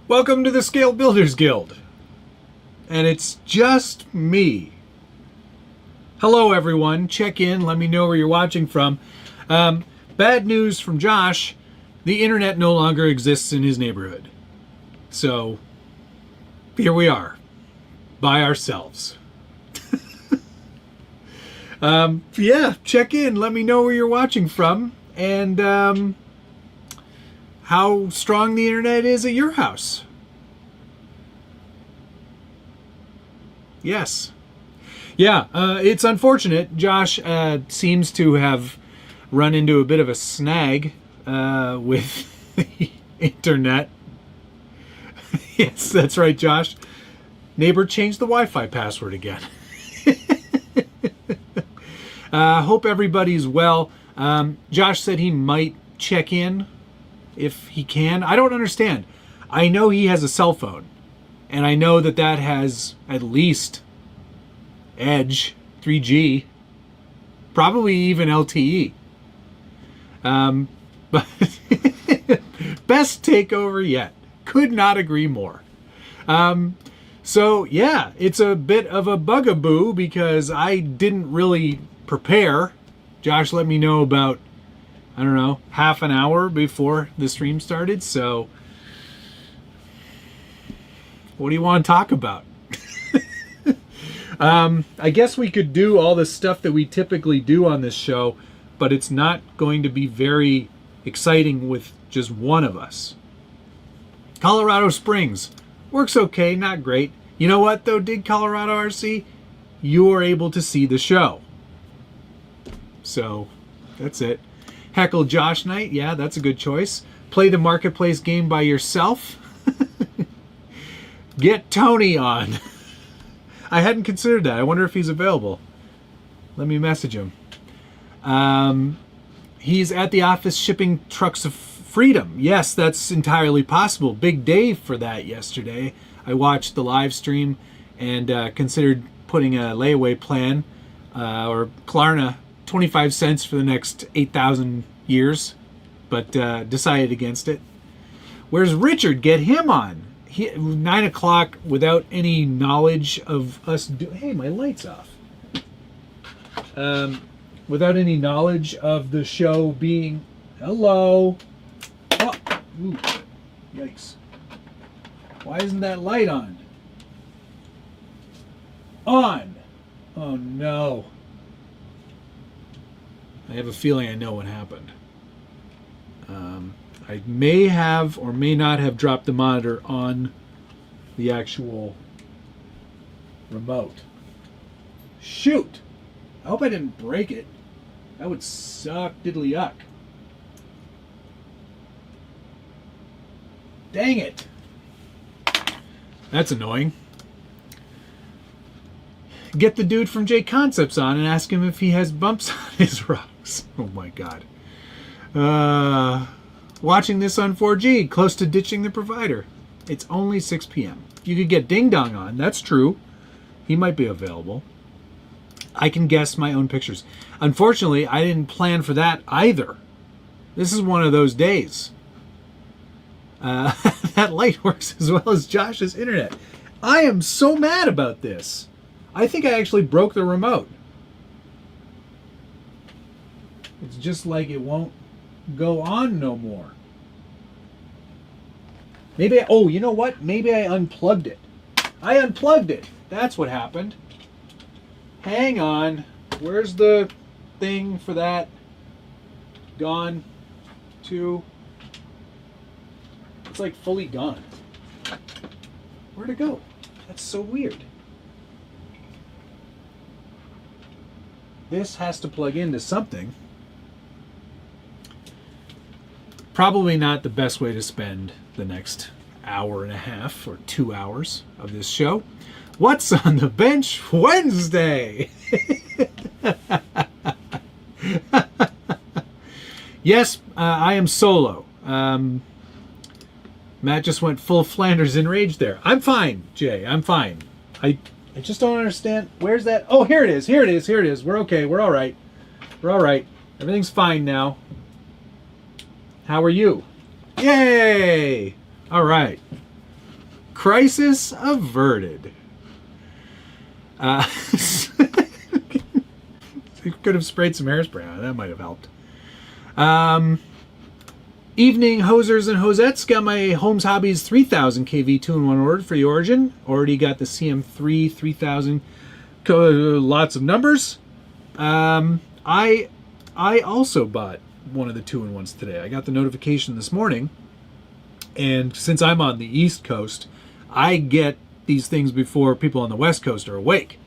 Welcome to the Scale Builders Guild. And it's just me. Hello everyone, check in, let me know where you're watching from. Bad news from Josh, the internet no longer exists in his neighborhood. So, here we are, by ourselves. Yeah, check in, let me know where you're watching from, and how strong the internet is at your house. Yes. Yeah, it's unfortunate. Josh seems to have run into a bit of a snag with the internet. Yes, that's right, Josh. Neighbor changed the Wi-Fi password again. Hope everybody's well. Josh said he might check in if he can. I don't understand. I know he has a cell phone, and I know that that has at least Edge, 3G, probably even LTE. But best takeover yet. Could not agree more. So yeah, it's a bit of a bugaboo because I didn't really prepare. Josh let me know about, I don't know, half an hour before the stream started. So what do you want to talk about? I guess we could do all the stuff that we typically do on this show, but it's not going to be very exciting with just one of us. Colorado Springs works okay, not great. You know what though, Dig Colorado RC? You are able to see the show. So that's it. Heckle Josh Night, yeah, that's a good choice. Play the marketplace game by yourself. Get Tony on. I hadn't considered that. I wonder if he's available. Let me message him. He's at the office shipping trucks of freedom. Yes, that's entirely possible. Big day for that yesterday. I watched the live stream and considered putting a layaway plan or Klarna 25 cents for the next 8,000 years, but decided against it. Where's Richard? Get him on. 9 o'clock without any knowledge of us hey, my light's off. Without any knowledge of the show being... Hello. Oh, ooh, yikes. Why isn't that light on? On. Oh no. I have a feeling I know what happened. I may have or may not have dropped the monitor on the actual remote. Shoot! I hope I didn't break it. That would suck diddly yuck. Dang it! That's annoying. Get the dude from J Concepts on and ask him if he has bumps on his rocks. Oh my god. Watching this on 4G, close to ditching the provider. It's only 6 p.m. You could get Ding Dong on. That's true. He might be available. I can guess my own pictures. Unfortunately, I didn't plan for that either. This is one of those days. That light works as well as Josh's internet. I am so mad about this. I think I actually broke the remote. It's just like it won't go on no more. Maybe oh, you know what? Maybe I unplugged it. I unplugged it. That's what happened. Hang on. Where's the thing for that? Gone. To. It's like fully gone. Where'd it go? That's so weird. This has to plug into something. Probably not the best way to spend the next hour and a half or 2 hours of this show. What's on the bench Wednesday? Yes, I am solo. Matt just went full Flanders in rage there. I'm fine, Jay. I'm fine. I just don't understand. Where's that? Oh, here it is. Here it is. Here it is. We're okay. We're all right. We're all right. Everything's fine now. How are you? Yay! All right. Crisis averted. You could have sprayed some hairspray on it. That might have helped. Evening hosers and hosettes. Got my Holmes Hobbies 3000 kV 2-in-1 ordered for the Origin. Already got the CM3 3000. Lots of numbers. I also bought one of the 2-in-1s today. I got the notification this morning. And since I'm on the East Coast, I get these things before people on the West Coast are awake.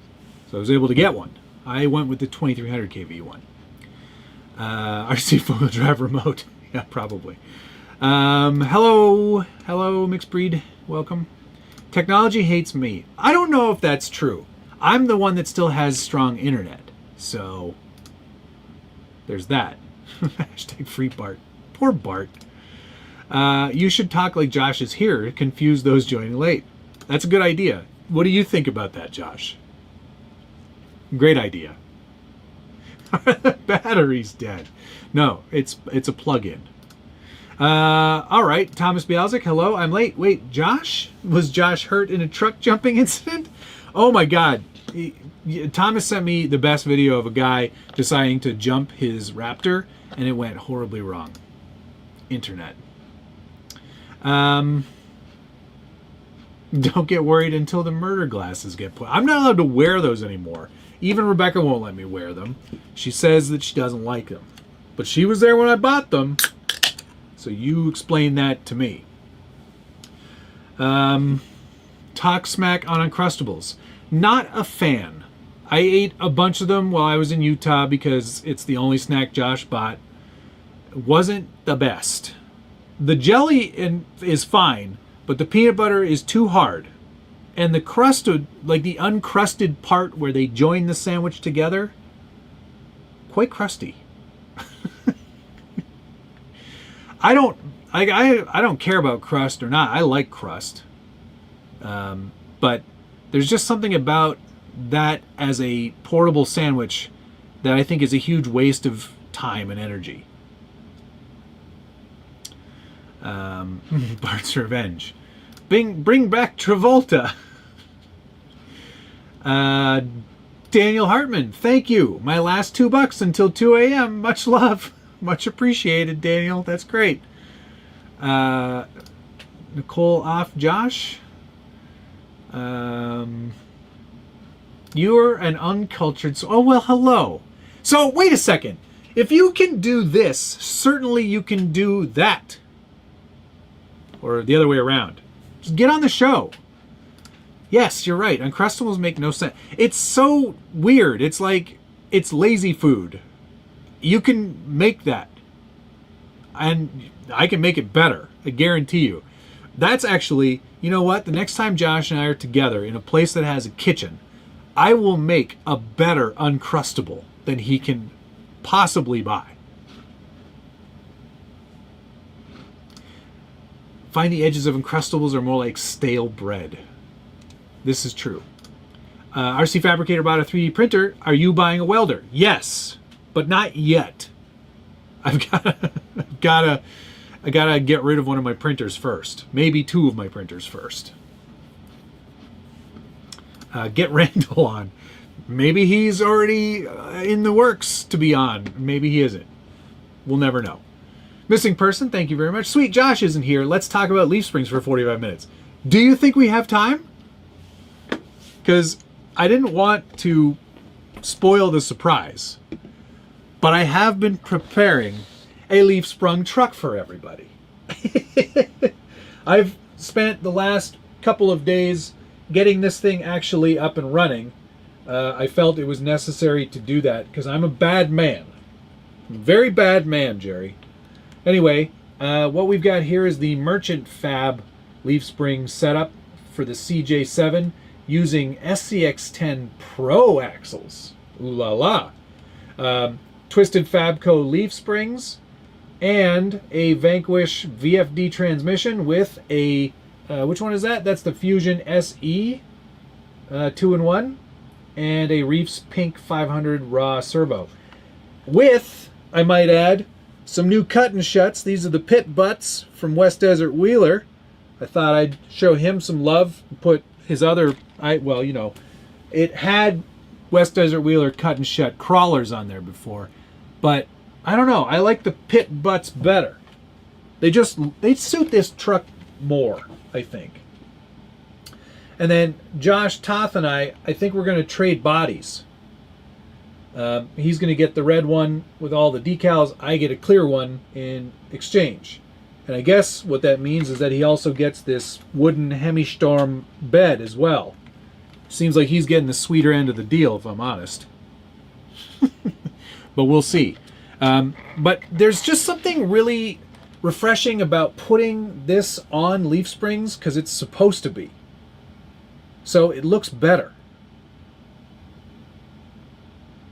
So I was able to get one. I went with the 2300 kV one. RC four-wheel drive remote. Yeah, probably. Hello, mixed breed. Welcome. Technology hates me. I don't know if that's true. I'm the one that still has strong internet. So there's that. Hashtag free Bart. Poor Bart. You should talk like Josh is here to confuse those joining late. That's a good idea. What do you think about that, Josh? Great idea. Battery's dead. No, it's a plug-in. All right, Thomas Bialzik, hello. I'm late. Wait, Josh? Was Josh hurt in a truck jumping incident? Oh my God. Thomas sent me the best video of a guy deciding to jump his Raptor, and it went horribly wrong. Internet. Don't get worried until the murder glasses get put. I'm not allowed to wear those anymore. Even Rebecca won't let me wear them. She says that she doesn't like them. But she was there when I bought them. So you explain that to me. Talk smack on Uncrustables. Not a fan. I ate a bunch of them while I was in Utah because it's the only snack Josh bought. It wasn't the best. The jelly is fine, but the peanut butter is too hard. And the crusted, like the uncrusted part where they join the sandwich together, quite crusty. I don't care about crust or not. I like crust. But there's just something about that as a portable sandwich that I think is a huge waste of time and energy. Bart's Revenge. Bring back Travolta. Daniel Hartman, thank you. My last $2 until 2 a.m. Much love. Much appreciated, Daniel. That's great. Nicole off Josh. You're an uncultured... Oh, well, hello. So, wait a second. If you can do this, certainly you can do that. Or the other way around. Just get on the show. Yes, you're right. Uncrustables make no sense. It's so weird. It's like, it's lazy food. You can make that. And I can make it better. I guarantee you. That's actually, you know what? The next time Josh and I are together in a place that has a kitchen, I will make a better Uncrustable than he can possibly buy. Find the edges of Uncrustables are more like stale bread. This is true. RC Fabricator bought a 3D printer. Are you buying a welder? Yes, but not yet. I gotta get rid of one of my printers first. Maybe two of my printers first. Get Randall on. Maybe he's already in the works to be on. Maybe he isn't. We'll never know. Missing person, thank you very much. Sweet Josh isn't here. Let's talk about leaf springs for 45 minutes. Do you think we have time? Because I didn't want to spoil the surprise, but I have been preparing a leaf sprung truck for everybody. I've spent the last couple of days getting this thing actually up and running. I felt it was necessary to do that because I'm a bad man. I'm a very bad man, Jerry. Anyway, what we've got here is the Merchant Fab leaf spring setup for the CJ7 using SCX10 Pro axles. Ooh la la. Twisted Fabco leaf springs and a Vanquish VFD transmission with a, which one is that? That's the Fusion SE 2-in-1 and a Reefs Pink 500 raw servo. With, I might add, some new cut and shuts. These are the pit butts from West Desert Wheeler. I thought I'd show him some love. Put his other, it had West Desert Wheeler cut and shut crawlers on there before, but I don't know. I like the pit butts better. They suit this truck more, I think. And then Josh Toth and I think we're going to trade bodies. He's going to get the red one with all the decals. I get a clear one in exchange. And I guess what that means is that he also gets this wooden Hemistorm bed as well. Seems like he's getting the sweeter end of the deal, if I'm honest. But we'll see. But there's just something really refreshing about putting this on leaf springs because it's supposed to be. So it looks better.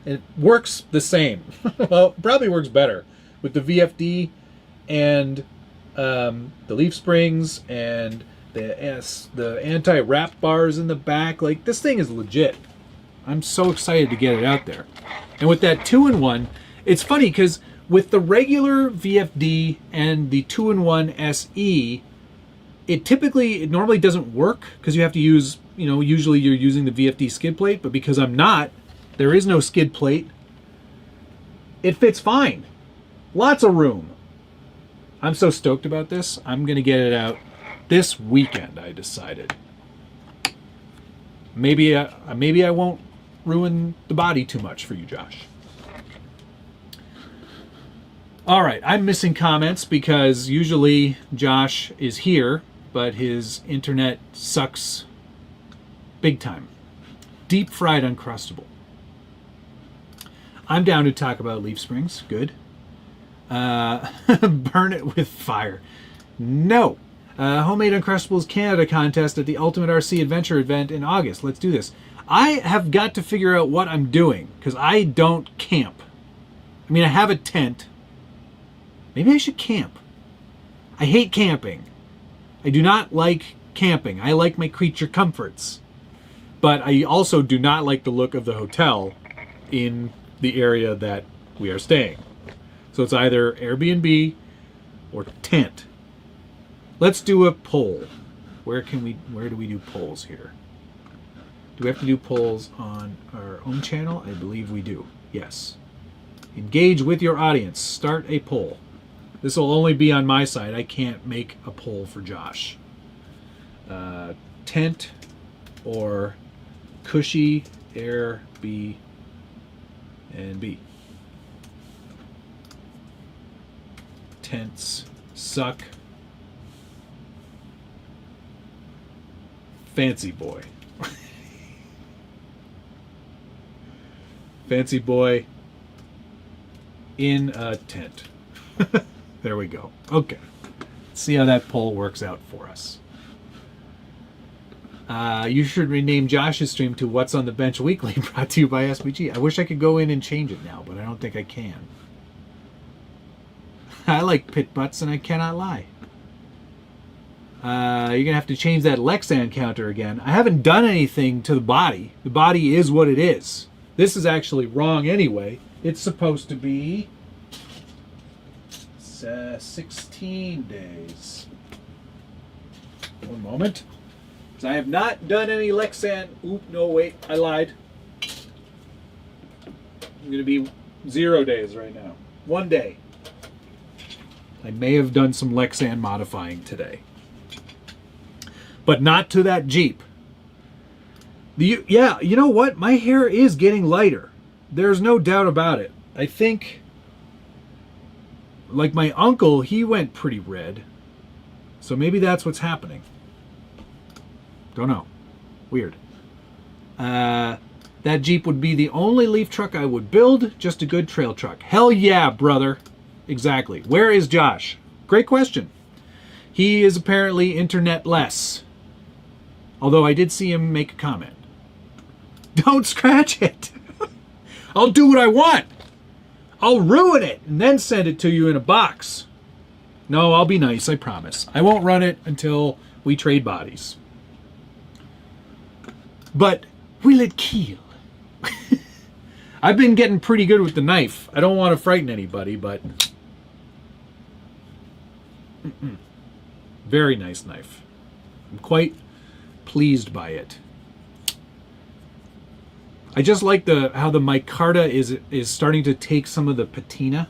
It works the same. Well, it probably works better with the VFD and the leaf springs and the anti-wrap bars in the back. Like, this thing is legit. I'm so excited to get it out there. And with that 2-in-1, it's funny because with the regular VFD and the 2-in-1 SE, it normally doesn't work because you have to use, usually you're using the VFD skid plate, but because I'm not, there is no skid plate. It fits fine. Lots of room. I'm so stoked about this. I'm going to get it out this weekend, I decided. Maybe I won't ruin the body too much for you, Josh. All right, I'm missing comments because usually Josh is here, but his internet sucks big time. Deep fried Uncrustable. I'm down to talk about leaf springs. Good. Burn it with fire. No. Homemade Uncrustables Canada contest at the Ultimate RC Adventure event in August. Let's do this. I have got to figure out what I'm doing because I don't camp. I mean, I have a tent. Maybe I should camp. I hate camping. I do not like camping. I like my creature comforts. But I also do not like the look of the hotel in the area that we are staying. So it's either Airbnb or tent. Let's do a poll. Where do we do polls here? Do we have to do polls on our own channel? I believe we do. Yes. Engage with your audience. Start a poll. This will only be on my side. I can't make a poll for Josh. Tent or cushy Airbnb. Tents suck. Fancy boy. Fancy boy in a tent. There we go. Okay. Let's see how that poll works out for us. You should rename Josh's stream to What's on the Bench Weekly, brought to you by SBG. I wish I could go in and change it now, but I don't think I can. I like pit butts and I cannot lie. You're going to have to change that Lexan counter again. I haven't done anything to the body. The body is what it is. This is actually wrong anyway. It's supposed to be 16 days. One moment. I have not done any Lexan. Oop, no, wait, I lied. I'm going to be 0 days right now. 1 day. I may have done some Lexan modifying today. But not to that Jeep. Yeah, you know what? My hair is getting lighter. There's no doubt about it. I think, like my uncle, he went pretty red. So maybe that's what's happening. Don't know. Weird. That Jeep would be the only leaf truck I would build. Just a good trail truck. Hell yeah, brother. Exactly. Where is Josh? Great question. He is apparently internet-less. Although I did see him make a comment. Don't scratch it. I'll do what I want. I'll ruin it and then send it to you in a box. No, I'll be nice, I promise. I won't run it until we trade bodies. But will it kill? I've been getting pretty good with the knife. I don't want to frighten anybody, but... Very nice knife. I'm quite pleased by it. I just like how the micarta is starting to take some of the patina.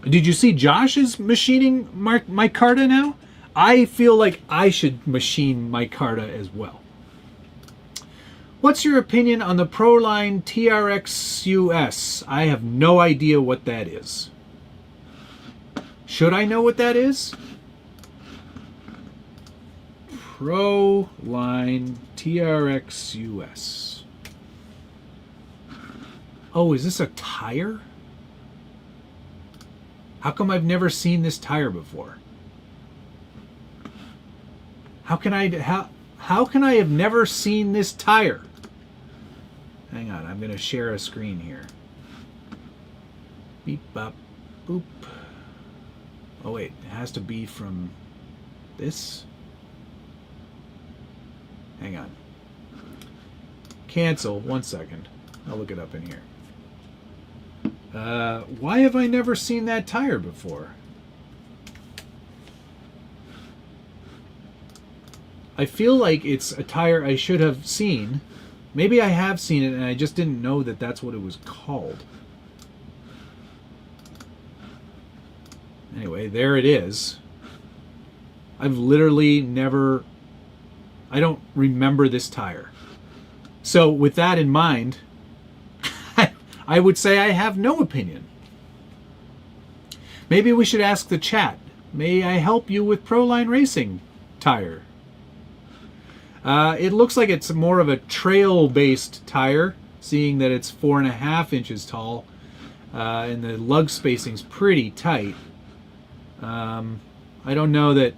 Did you see Josh is machining micarta now? I feel like I should machine micarta as well. What's your opinion on the Proline TRX US? I have no idea what that is. Should I know what that is? Proline TRX US. Oh, is this a tire? How come I've never seen this tire before? How can I have never seen this tire? Hang on, I'm going to share a screen here. Beep, bop, boop. Oh wait, it has to be from this. Hang on. Cancel, 1 second. I'll look it up in here. Why have I never seen that tire before? I feel like it's a tire I should have seen. Maybe I have seen it and I just didn't know that that's what it was called. Anyway, there it is. I've literally never... I don't remember this tire. So with that in mind, I would say I have no opinion. Maybe we should ask the chat. May I help you with Proline Racing tire? It looks like it's more of a trail-based tire, seeing that it's 4.5 inches tall, and the lug spacing's pretty tight. I don't know that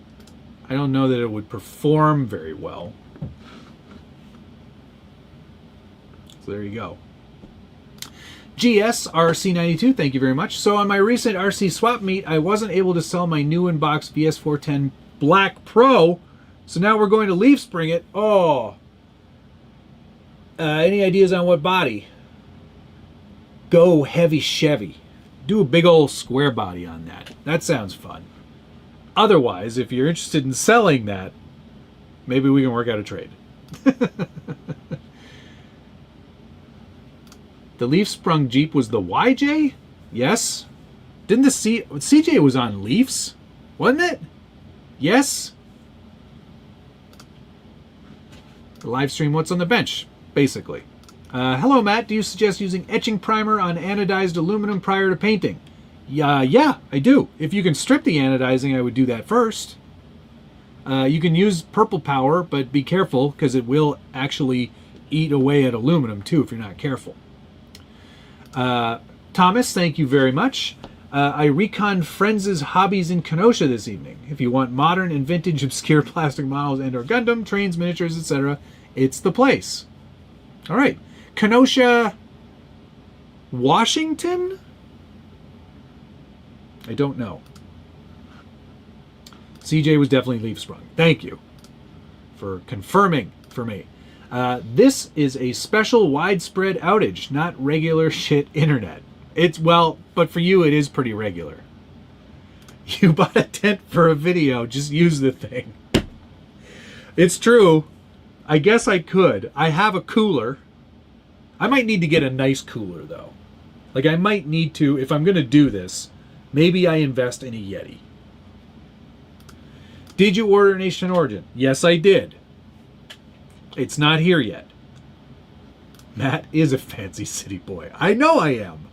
it would perform very well. So there you go. GSRC92, thank you very much. So on my recent RC swap meet, I wasn't able to sell my new in-box VS410 Black Pro, so now we're going to leaf spring it. Oh. Any ideas on what body? Go heavy Chevy. Do a big old square body on that. That sounds fun. Otherwise, if you're interested in selling that, maybe we can work out a trade. The leaf sprung Jeep was the YJ? Yes. Didn't the CJ was on Leafs? Wasn't it? Yes. The live stream, what's on the bench? Basically. Hello, Matt. Do you suggest using etching primer on anodized aluminum prior to painting? Yeah, I do. If you can strip the anodizing, I would do that first. You can use purple power, but be careful because it will actually eat away at aluminum too if you're not careful. Thomas, thank you very much. I reconned Friends' hobbies in Kenosha this evening. If you want modern and vintage obscure plastic models and or Gundam, trains, miniatures, etc., it's the place. All right. Kenosha, Washington? I don't know. CJ was definitely leaf sprung. Thank you for confirming for me. This is a special widespread outage, not regular shit internet. It's, well, but for you it is pretty regular. You bought a tent for a video, just use the thing. It's true. I guess I could. I have a cooler. I might need to get a nice cooler though. Like I might need to, if I'm going to do this, maybe I invest in a Yeti. Did you order Nation Origin? Yes, I did. It's not here yet. Matt is a fancy city boy. I know I am.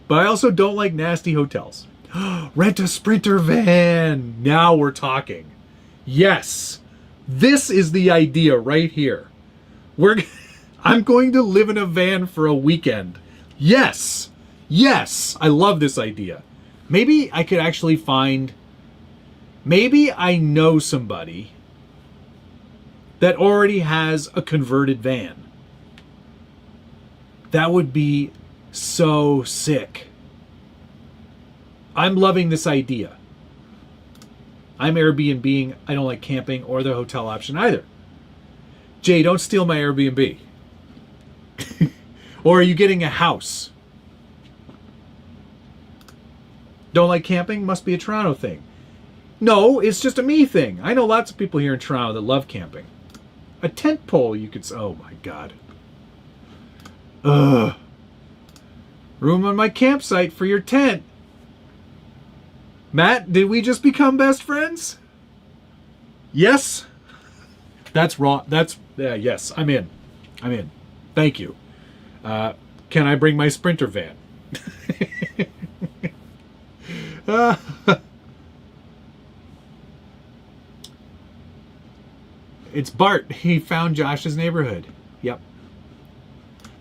But I also don't like nasty hotels. Rent a Sprinter van. Now we're talking. Yes. This is the idea right here. I'm going to live in a van for a weekend. Yes. Yes. I love this idea. Maybe I could actually find... Maybe I know somebody that already has a converted van. That would be so sick. I'm loving this idea. I'm Airbnb-ing. I don't like camping or the hotel option either. Jay, don't steal my Airbnb. Or are you getting a house? Don't like camping? Must be a Toronto thing. No, it's just a me thing. I know lots of people here in Toronto that love camping. A tent pole, you could... Oh, my God. Ugh. Room on my campsite for your tent. Matt, did we just become best friends? Yes? That's wrong. That's... Yeah, yes, I'm in. I'm in. Thank you. Can I bring my Sprinter van? It's Bart. He found Josh's neighborhood. Yep.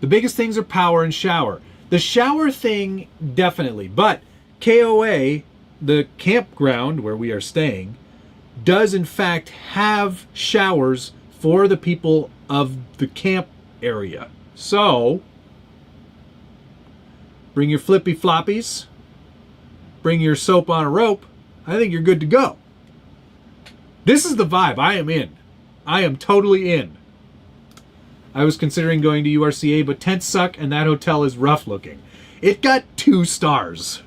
The biggest things are power and shower. The shower thing, definitely. But KOA, the campground where we are staying, does in fact have showers for the people of the camp area. So, bring your flippy floppies, bring your soap on a rope. I think you're good to go. This is the vibe. I am in. I am totally in. I was considering going to URCA, but tents suck and that hotel is rough looking. It got 2 stars.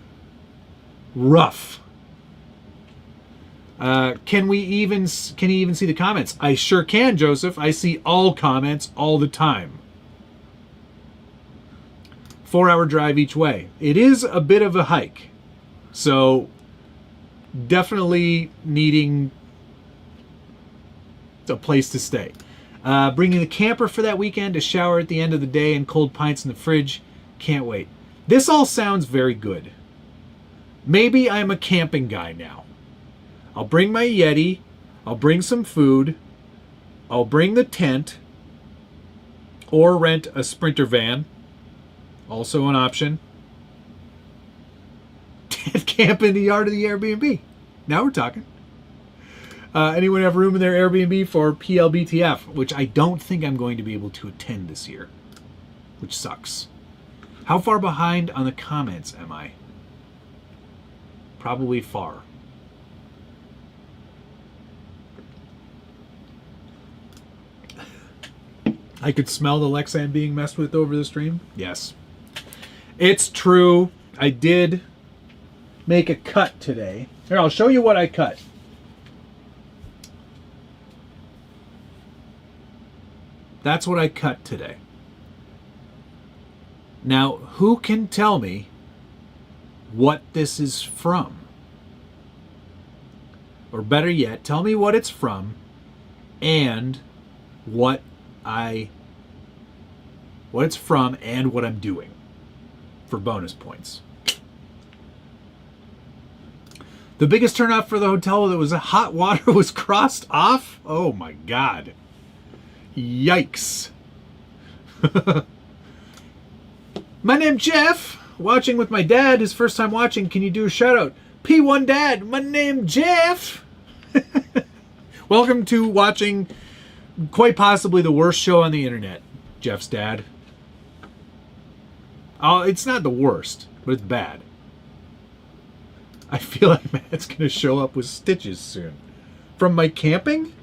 Rough. Can you even see the comments? I sure can, Joseph. I see all comments all the time. 4-hour drive each way. It is a bit of a hike. So, definitely needing a place to stay. Bringing the camper for that weekend, a shower at the end of the day, and cold pints in the fridge. Can't wait. This all sounds very good. Maybe I'm a camping guy now. I'll bring my Yeti. I'll bring some food. I'll bring the tent. Or rent a Sprinter van. Also an option. Camp in the yard of the Airbnb. Now we're talking. Anyone have room in their Airbnb for PLBTF, which I don't think I'm going to be able to attend this year, which sucks. How far behind on the comments am I? Probably far. I could smell the Lexan being messed with over the stream. Yes. It's true. I did make a cut today. Here, I'll show you what I cut. That's what I cut today. Now, who can tell me what this is from? Or better yet, tell me what it's from and what it's from and what I'm doing for bonus points. The biggest turnoff for the hotel that was hot water was crossed off? Oh my God. Yikes. My name's Jeff. Watching with my dad. His first time watching. Can you do a shout out? P1 Dad. My name's Jeff. Welcome to watching quite possibly the worst show on the internet. Jeff's dad. Oh, it's not the worst, but it's bad. I feel like Matt's going to show up with stitches soon. From my camping?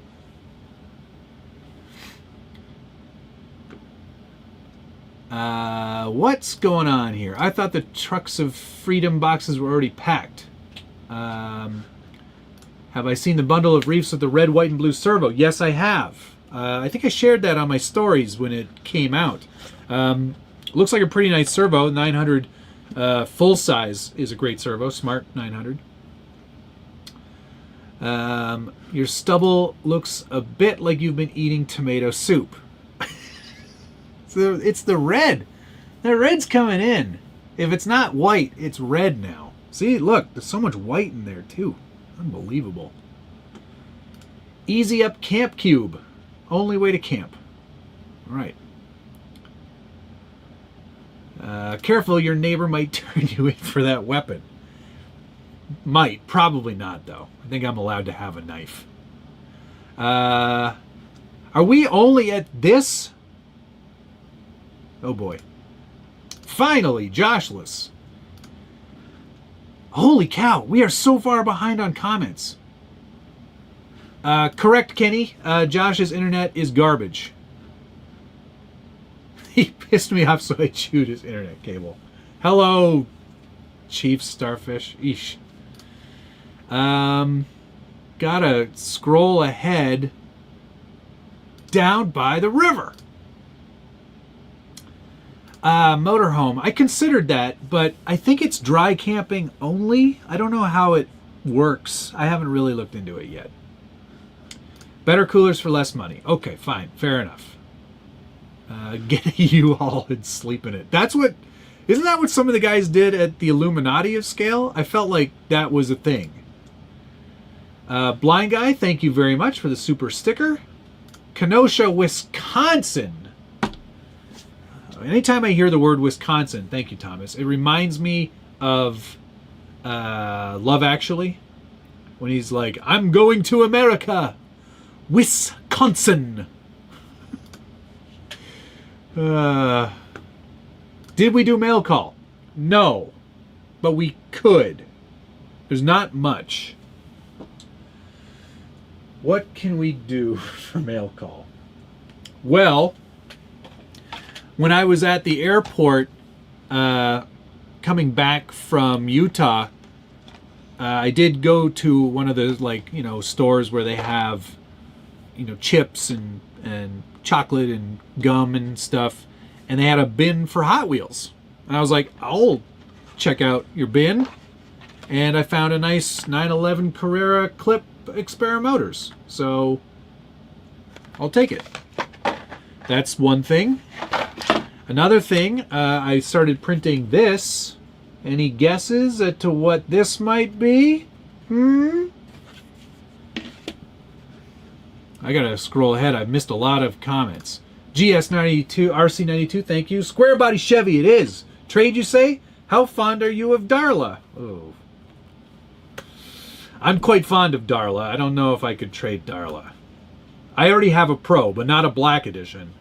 What's going on here? I thought the trucks of freedom boxes were already packed. Have I seen the bundle of reefs with the red, white, and blue servo? Yes, I have. I think I shared that on my stories when it came out. Looks like a pretty nice servo. 900 full size is a great servo. Smart 900. Your stubble looks a bit like you've been eating tomato soup. It's the red. The red's coming in. If it's not white, it's red now. See, look, there's so much white in there too. Unbelievable. Easy up camp cube. Only way to camp. All right. Careful, your neighbor might turn you in for that weapon. Might. Probably not, though. I think I'm allowed to have a knife. Are we only at this? Oh, boy. Finally, Joshless. Holy cow, we are so far behind on comments. Correct, Kenny. Josh's internet is garbage. He pissed me off, so I chewed his internet cable. Hello, Chief Starfish. Eesh. Gotta scroll ahead down by the river. Motorhome. I considered that, but I think it's dry camping only. I don't know how it works. I haven't really looked into it yet. Better coolers for less money. Okay, fine. Fair enough. Get a U-Haul and sleep in it. Isn't that what some of the guys did at the Illuminati of Scale? I felt like that was a thing. Blind Guy, thank you very much for the super sticker. Kenosha, Wisconsin. Anytime I hear the word Wisconsin, thank you, Thomas, it reminds me of Love Actually, when he's like, I'm going to America, Wisconsin. Did we do mail call? No, but we could. There's not much. What can we do for mail call? Well, when I was at the airport coming back from Utah, I did go to one of the stores where they have chips and chocolate and gum and stuff, and they had a bin for Hot Wheels. And I was like, I'll check out your bin. And I found a nice 911 Carrera clip Experimotors. So I'll take it. That's one thing. Another thing, I started printing this. Any guesses as to what this might be? I gotta scroll ahead. I've missed a lot of comments. GS92, RC92, thank you. Square body Chevy, it is. Trade, you say? How fond are you of Darla? Oh. I'm quite fond of Darla. I don't know if I could trade Darla. I already have a Pro, but not a black edition.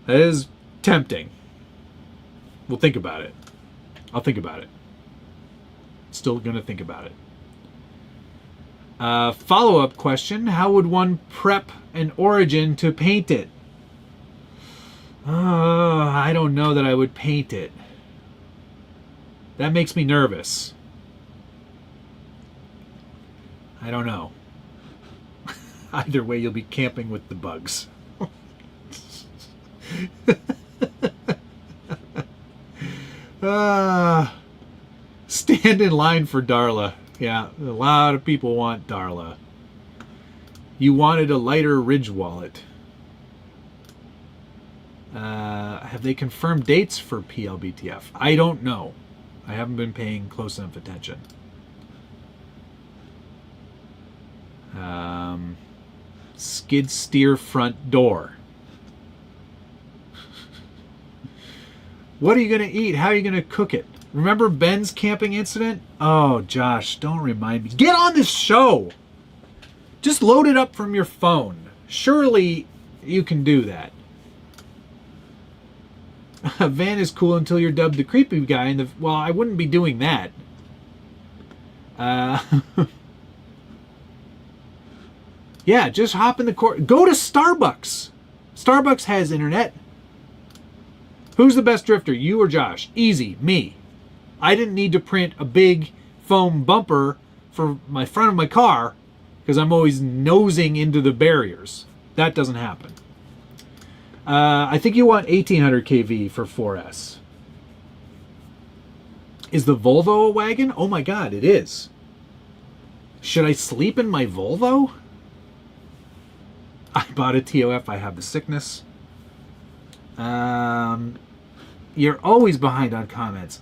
That is tempting. We'll think about it. I'll think about it. Still gonna think about it. Follow-up question. How would one prep an Origin to paint it? I don't know that I would paint it. That makes me nervous. I don't know. Either way, you'll be camping with the bugs. Stand in line for Darla. Yeah, a lot of people want Darla. You wanted a lighter Ridge wallet. Have they confirmed dates for PLBTF? I don't know. I haven't been paying close enough attention. Skid steer front door. What are you going to eat? How are you going to cook it? Remember Ben's camping incident? Oh, Josh, don't remind me. Get on this show! Just load it up from your phone. Surely you can do that. Van is cool until you're dubbed the creepy guy. Well, I wouldn't be doing that. Yeah, just hop in the court. Go to Starbucks. Starbucks has internet. Who's the best drifter, you or Josh? Easy, me. I didn't need to print a big foam bumper for my front of my car because I'm always nosing into the barriers. That doesn't happen. I think you want 1800 kV for 4S. Is the Volvo a wagon? Oh my God, it is. Should I sleep in my Volvo? I bought a TOF. I have the sickness. You're always behind on comments.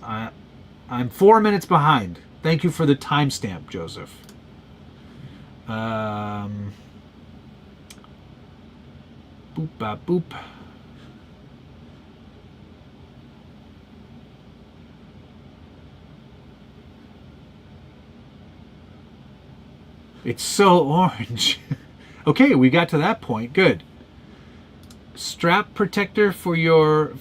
I'm 4 minutes behind. Thank you for the timestamp, Joseph. Boop, bop, boop. It's so orange. Okay, we got to that point. Good. Strap protector for your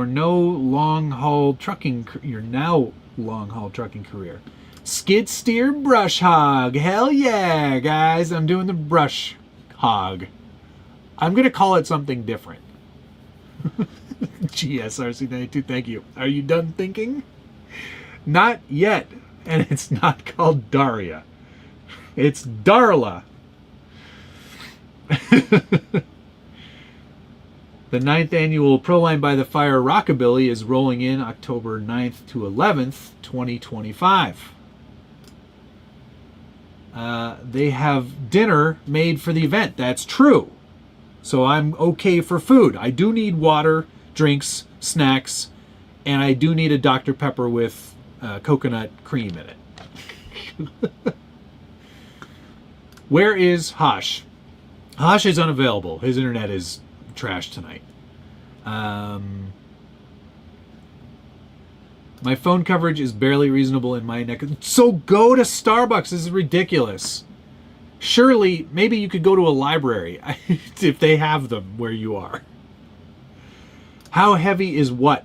now long haul trucking career. Skid steer brush hog. Hell yeah, guys! I'm doing the brush hog. I'm gonna call it something different. GSRC92, thank you. Are you done thinking? Not yet, and it's not called Daria. It's Darla. The 9th annual Proline by the Fire Rockabilly is rolling in October 9th to 11th, 2025. They have dinner made for the event. That's true. So I'm okay for food. I do need water, drinks, snacks, and I do need a Dr. Pepper with coconut cream in it. Where is Hosh? Hosh is unavailable. His internet is trash tonight. My phone coverage is barely reasonable in my neck. So go to Starbucks. This is ridiculous. Surely, maybe you could go to a library if they have them where you are. How heavy is what?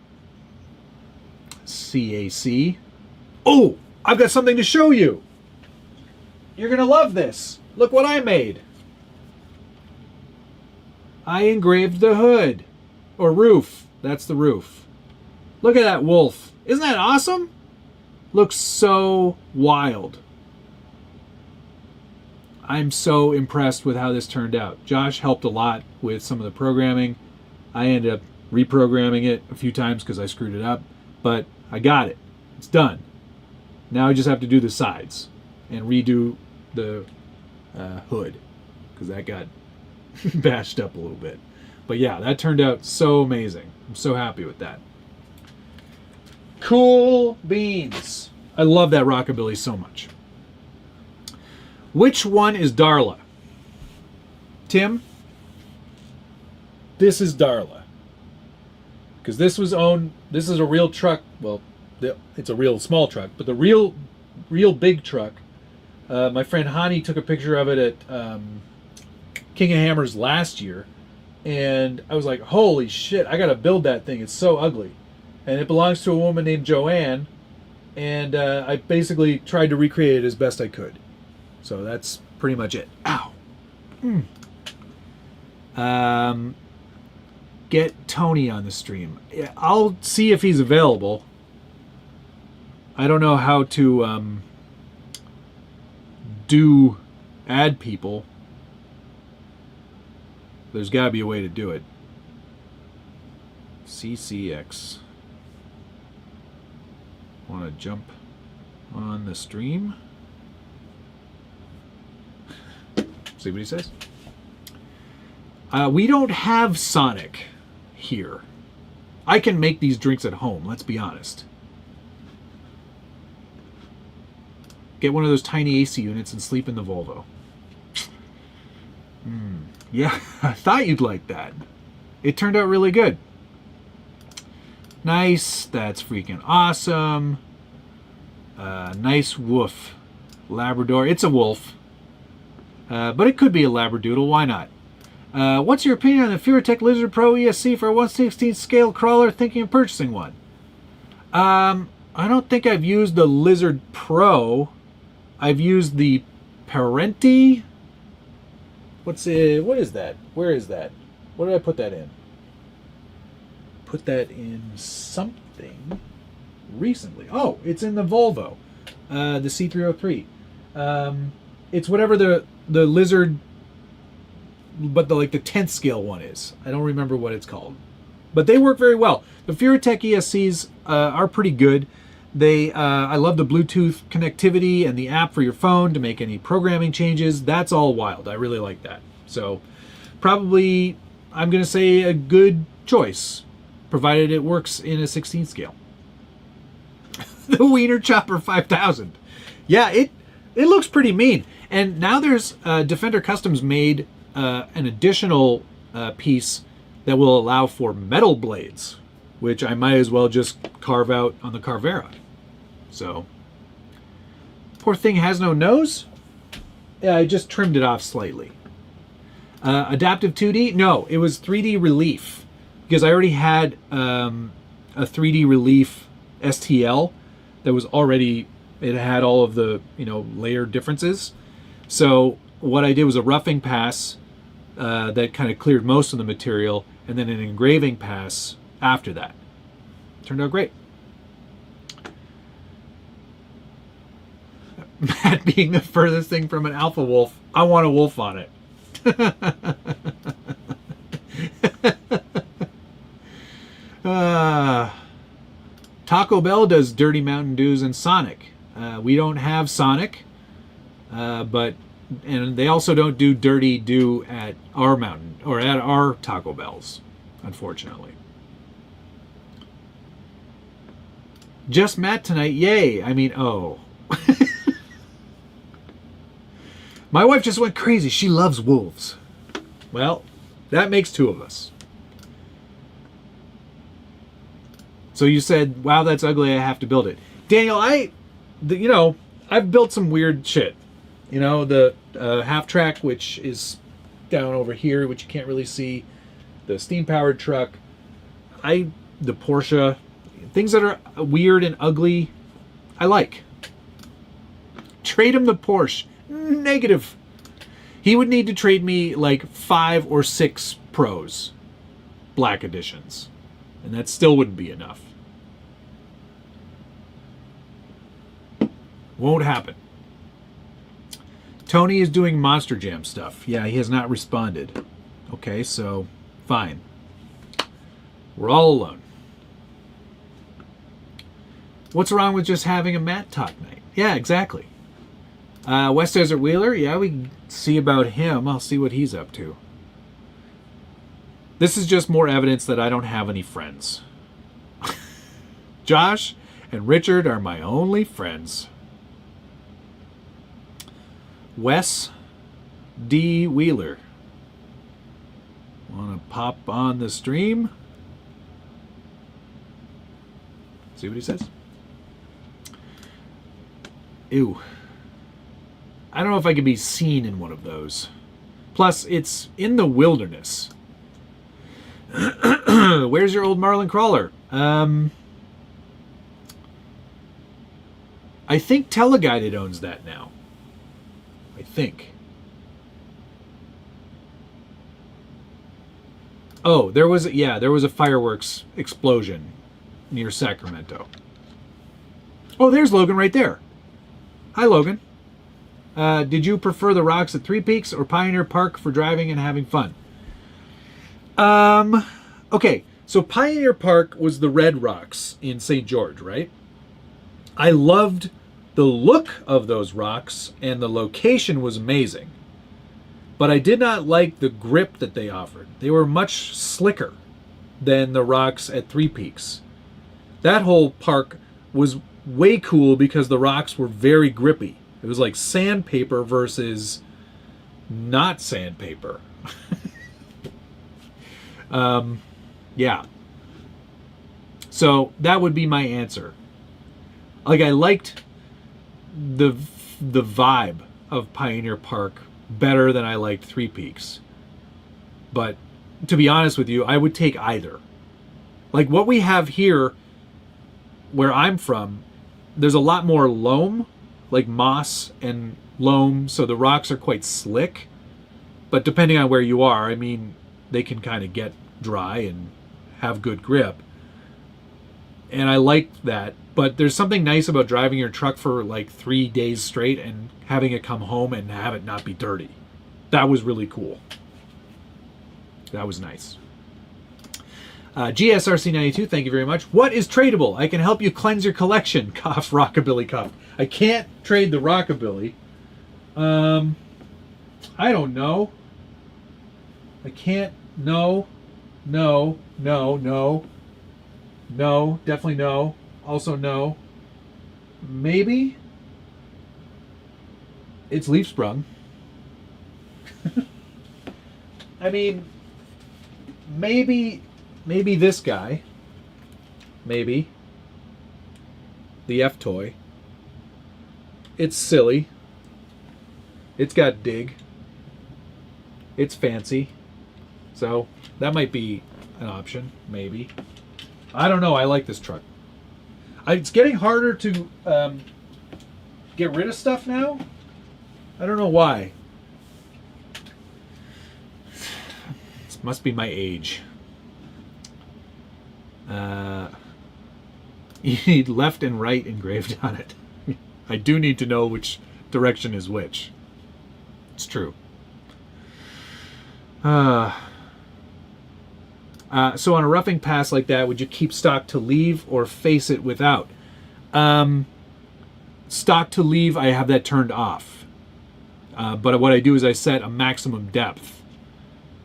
CAC. Oh, I've got something to show you. You're going to love this. Look what I made. I engraved the hood. Or roof. That's the roof. Look at that wolf. Isn't that awesome? Looks so wild. I'm so impressed with how this turned out. Josh helped a lot with some of the programming. I ended up reprogramming it a few times because I screwed it up. But I got it. It's done. Now I just have to do the sides and redo the hood because that got bashed up a little bit. But yeah, that turned out so amazing. I'm so happy with that. Cool beans. I love that rockabilly so much. Which one is Darla? Tim? This is Darla. Because this was owned, this is a real truck. Well, it's a real small truck, but the real big truck, my friend Hani took a picture of it at King of Hammers last year. And I was like, holy shit, I gotta build that thing. It's so ugly. And it belongs to a woman named Joanne. And I basically tried to recreate it as best I could. So that's pretty much it. Ow. Get Tony on the stream. Yeah, I'll see if he's available. I don't know how to add people. There's got to be a way to do it. CCX. Want to jump on the stream? See what he says? We don't have Sonic here. I can make these drinks at home, let's be honest. Get one of those tiny AC units and sleep in the Volvo. Yeah, I thought you'd like that. It turned out really good. Nice. That's freaking awesome. Nice woof. Labrador. It's a wolf. But it could be a Labradoodle. Why not? What's your opinion on the Furatech Lizard Pro ESC for a 1/16 scale crawler? Thinking of purchasing one. I don't think I've used the Lizard Pro. I've used the Parenti. What is that? Where is that? What did I put that in? Put that in something recently. Oh, it's in the Volvo, the C303. It's whatever the Lizard, but the 10th scale one is. I don't remember what it's called, but they work very well. The Furatech ESCs are pretty good. I love the Bluetooth connectivity and the app for your phone to make any programming changes. That's all wild. I really like that. So probably I'm going to say a good choice, provided it works in a 16 scale. The Wiener Chopper 5000. Yeah, it looks pretty mean. And now there's Defender Customs made an additional piece that will allow for metal blades, which I might as well just carve out on the Carvera. So, poor thing has no nose. Yeah, I just trimmed it off slightly. Adaptive 2D? No, it was 3D Relief, because I already had a 3D Relief STL that was already, it had all of the layer differences. So what I did was a roughing pass that kind of cleared most of the material, and then an engraving pass after that. Turned out great. Matt being the furthest thing from an alpha wolf. I want a wolf on it. Taco Bell does Dirty Mountain Dews and Sonic. We don't have Sonic, and they also don't do Dirty Dew at our mountain or at our Taco Bells, unfortunately. Just Matt tonight, yay! I mean, oh. My wife just went crazy. She loves wolves. Well, that makes two of us. So you said, wow, that's ugly, I have to build it. Daniel, I've built some weird shit. You know, the half track, which is down over here, which you can't really see. The steam-powered truck. The Porsche. Things that are weird and ugly, I like. Trade him the Porsche. Negative. He would need to trade me like 5 or 6 Pros. Black editions. And that still wouldn't be enough. Won't happen. Tony is doing Monster Jam stuff. Yeah, he has not responded. Okay, so fine. We're all alone. What's wrong with just having a Matt Talk night? Yeah, exactly. West Desert Wheeler, yeah, we can see about him. I'll see what he's up to. This is just more evidence that I don't have any friends. Josh and Richard are my only friends. Wes D. Wheeler. Want to pop on the stream? See what he says? Ew. I don't know if I could be seen in one of those. Plus, it's in the wilderness. Where's your old Marlin Crawler? I think Teleguided owns that now. I think. Oh, there was a fireworks explosion near Sacramento. Oh, there's Logan right there. Hi, Logan. Did you prefer the rocks at Three Peaks or Pioneer Park for driving and having fun? Okay, so Pioneer Park was the red rocks in St. George, right? I loved the look of those rocks and the location was amazing. But I did not like the grip that they offered. They were much slicker than the rocks at Three Peaks. That whole park was way cool because the rocks were very grippy. It was like sandpaper versus not sandpaper. Yeah. So that would be my answer. Like, I liked the vibe of Pioneer Park better than I liked Three Peaks. But to be honest with you, I would take either. Like what we have here, where I'm from, there's a lot more loam, like moss and loam, so the rocks are quite slick. But depending on where you are, I mean, they can kind of get dry and have good grip. And I like that. But there's something nice about driving your truck for like 3 days straight and having it come home and have it not be dirty. That was really cool. That was nice. GSRC92, thank you very much. What is tradable? I can help you cleanse your collection. Cough, Rockabilly cough. I can't trade the Rockabilly. I don't know. I can't. No. No. No. No. No. Definitely no. Also no. Maybe. It's leaf sprung. I mean, maybe this guy. Maybe. The F-Toy. It's silly. It's got dig. It's fancy. So that might be an option. Maybe. I don't know. I like this truck. It's getting harder to get rid of stuff now. I don't know why. This must be my age. You need left and right engraved on it. I do need to know which direction is which. It's true. So on a roughing pass like that, would you keep stock to leave or face it without? Stock to leave, I have that turned off. But what I do is I set a maximum depth.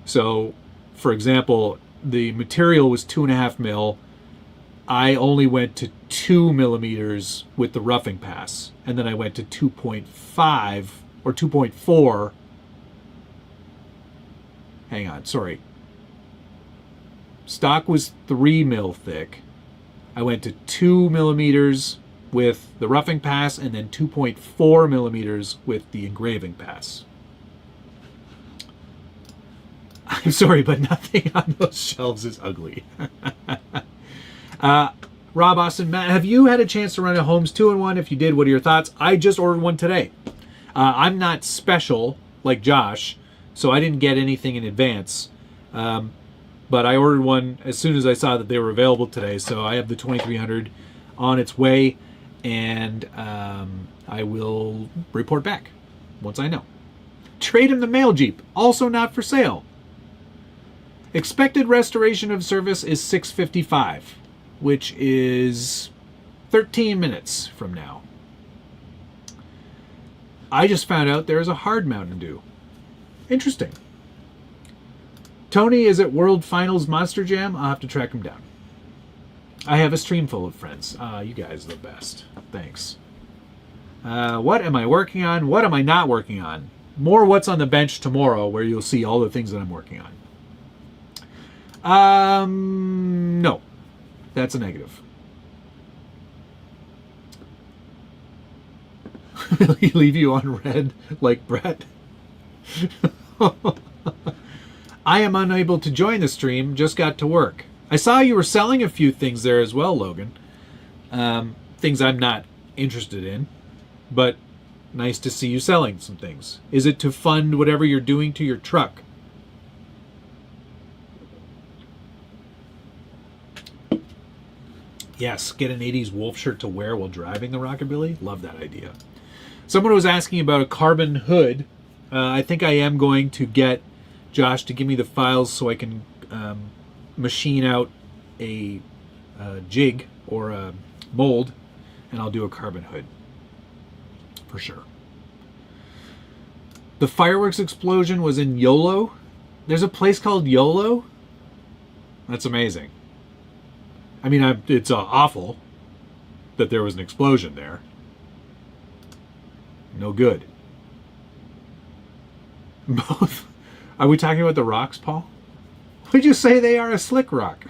So, for example, the material was 2.5 mil. I only went to 2 millimeters with the roughing pass. And then I went to 2.5 or 2.4. Hang on, sorry. Stock was 3 mil thick. I went to 2 millimeters with the roughing pass and then 2.4 millimeters with the engraving pass. I'm sorry, but nothing on those shelves is ugly. Rob, Austin, Matt, have you had a chance to run a Holmes 2-in-1? If you did, what are your thoughts? I just ordered one today. I'm not special like Josh, so I didn't get anything in advance. But I ordered one as soon as I saw that they were available today. So I have the 2300 on its way, and I will report back once I know. Trade him the mail Jeep, also not for sale. Expected restoration of service is 6:55, which is 13 minutes from now. I just found out there is a hard Mountain Dew. Interesting. Tony is at World Finals Monster Jam. I'll have to track him down. I have a stream full of friends. You guys are the best. Thanks. What am I working on? What am I not working on? More what's on the bench tomorrow, where you'll see all the things that I'm working on. No. That's a negative. Will he leave you on red like Brett? I am unable to join the stream. Just got to work. I saw you were selling a few things there as well, Logan. Things I'm not interested in. But nice to see you selling some things. Is it to fund whatever you're doing to your truck? Yes, get an 80s Wolf shirt to wear while driving the Rockabilly. Love that idea. Someone was asking about a carbon hood. I think I am going to get Josh to give me the files so I can machine out a jig or a mold, and I'll do a carbon hood for sure. The fireworks explosion was in YOLO. There's a place called YOLO? That's amazing. I mean, it's awful that there was an explosion there. No good. Both. Are we talking about the rocks, Paul? Would you say they are a slick rock?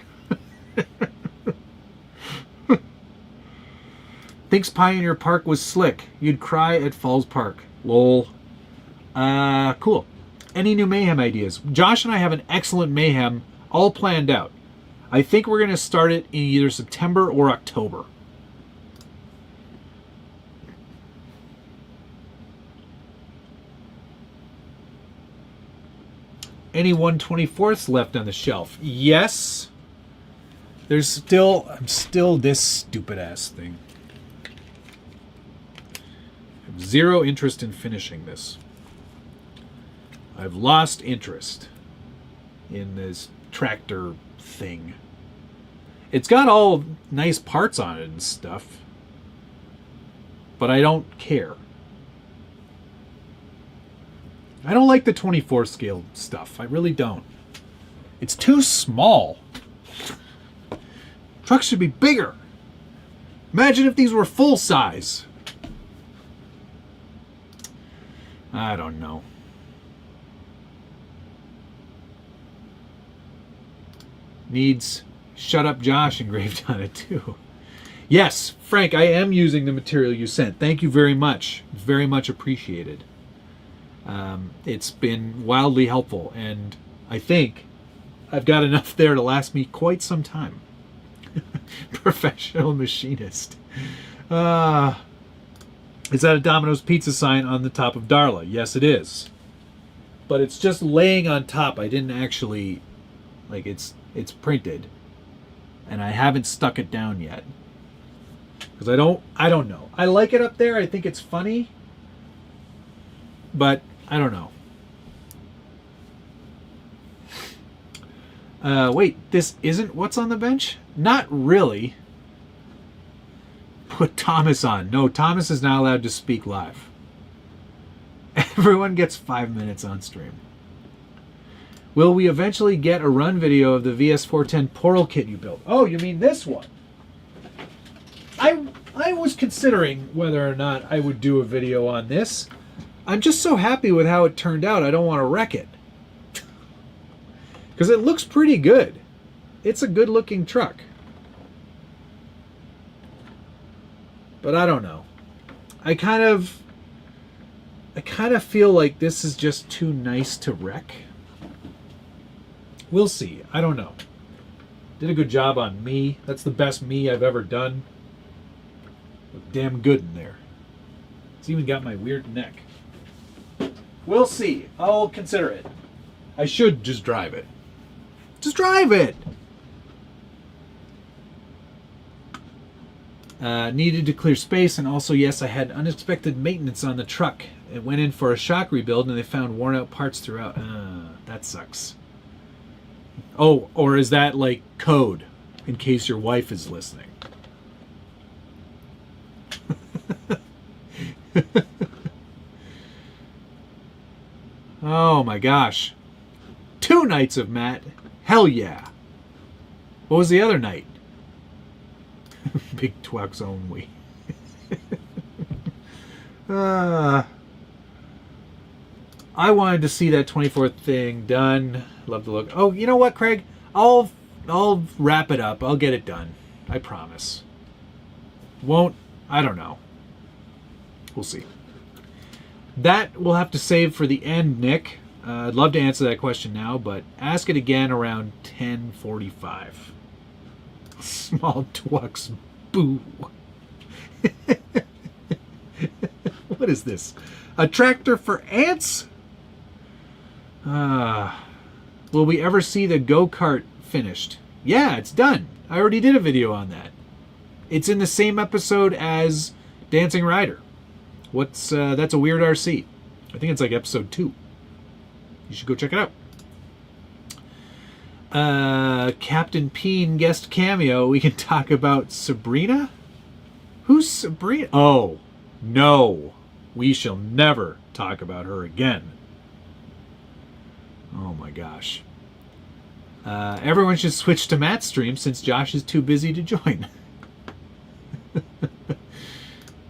Thinks Pioneer Park was slick. You'd cry at Falls Park. Lol. Cool. Any new Mayhem ideas? Josh and I have an excellent Mayhem all planned out. I think we're going to start it in either September or October. Any 1/24ths left on the shelf? Yes. I'm still this stupid ass thing. I have zero interest in finishing this. I've lost interest in this tractor thing. It's got all nice parts on it and stuff, but I don't care. I don't like the 24 scale stuff. I really don't. It's too small. Trucks should be bigger. Imagine if these were full size. I don't know. Needs Shut Up Josh engraved on it too. Yes, Frank, I am using the material you sent. Thank you very much. Very much appreciated. It's been wildly helpful, and I think I've got enough there to last me quite some time. Professional machinist. Is that a Domino's pizza sign on the top of Darla? Yes, it is. But it's just laying on top. I didn't actually, like, it's printed, and I haven't stuck it down yet. Because I don't know. I like it up there. I think it's funny. but I don't know. Wait, this isn't what's on the bench? Not really. Put Thomas on. No, Thomas is not allowed to speak live. Everyone gets 5 minutes on stream. Will we eventually get a run video of the VS410 portal kit you built? Oh, you mean this one? I was considering whether or not I would do a video on this. I'm just so happy with how it turned out, I don't want to wreck it. Because it looks pretty good. It's a good looking truck. But I don't know. I kind of feel like this is just too nice to wreck. We'll see. I don't know. Did a good job on me. That's the best me I've ever done. Look damn good in there. It's even got my weird neck. We'll see. I'll consider it. I should just drive it. Just drive it! Needed to clear space, and also, yes, I had unexpected maintenance on the truck. It went in for a shock rebuild, and they found worn out parts throughout. That sucks. Oh, or is that like code, in case your wife is listening? Oh my gosh. 2 nights of Matt. Hell yeah. What was the other night? Big twucks only. I wanted to see that 24th thing done. Love the look. Oh, you know what, Craig? I'll wrap it up. I'll get it done. I promise. Won't. I don't know. We'll see. That we'll have to save for the end, Nick. I'd love to answer that question now, but ask it again around 10:45. Small twucks. Boo. What is this? A tractor for ants? Will we ever see the go-kart finished? Yeah, it's done. I already did a video on that. It's in the same episode as Dancing Rider. That's a Weird RC. I think it's like episode 2. You should go check it out. Captain Peen guest cameo. We can talk about Sabrina? Who's Sabrina? Oh, no. We shall never talk about her again. Oh my gosh. Everyone should switch to Matt's stream since Josh is too busy to join.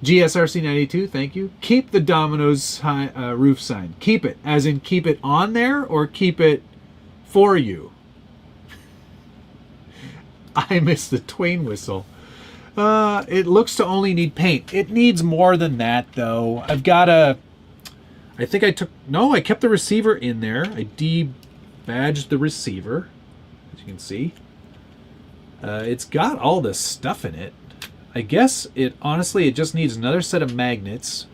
GSRC92, thank you. Keep the Domino's roof sign. Keep it. As in keep it on there or keep it for you? I miss the Twain whistle. It looks to only need paint. It needs more than that, though. I kept the receiver in there. I debadged the receiver, as you can see. It's got all this stuff in it. I guess it just needs another set of magnets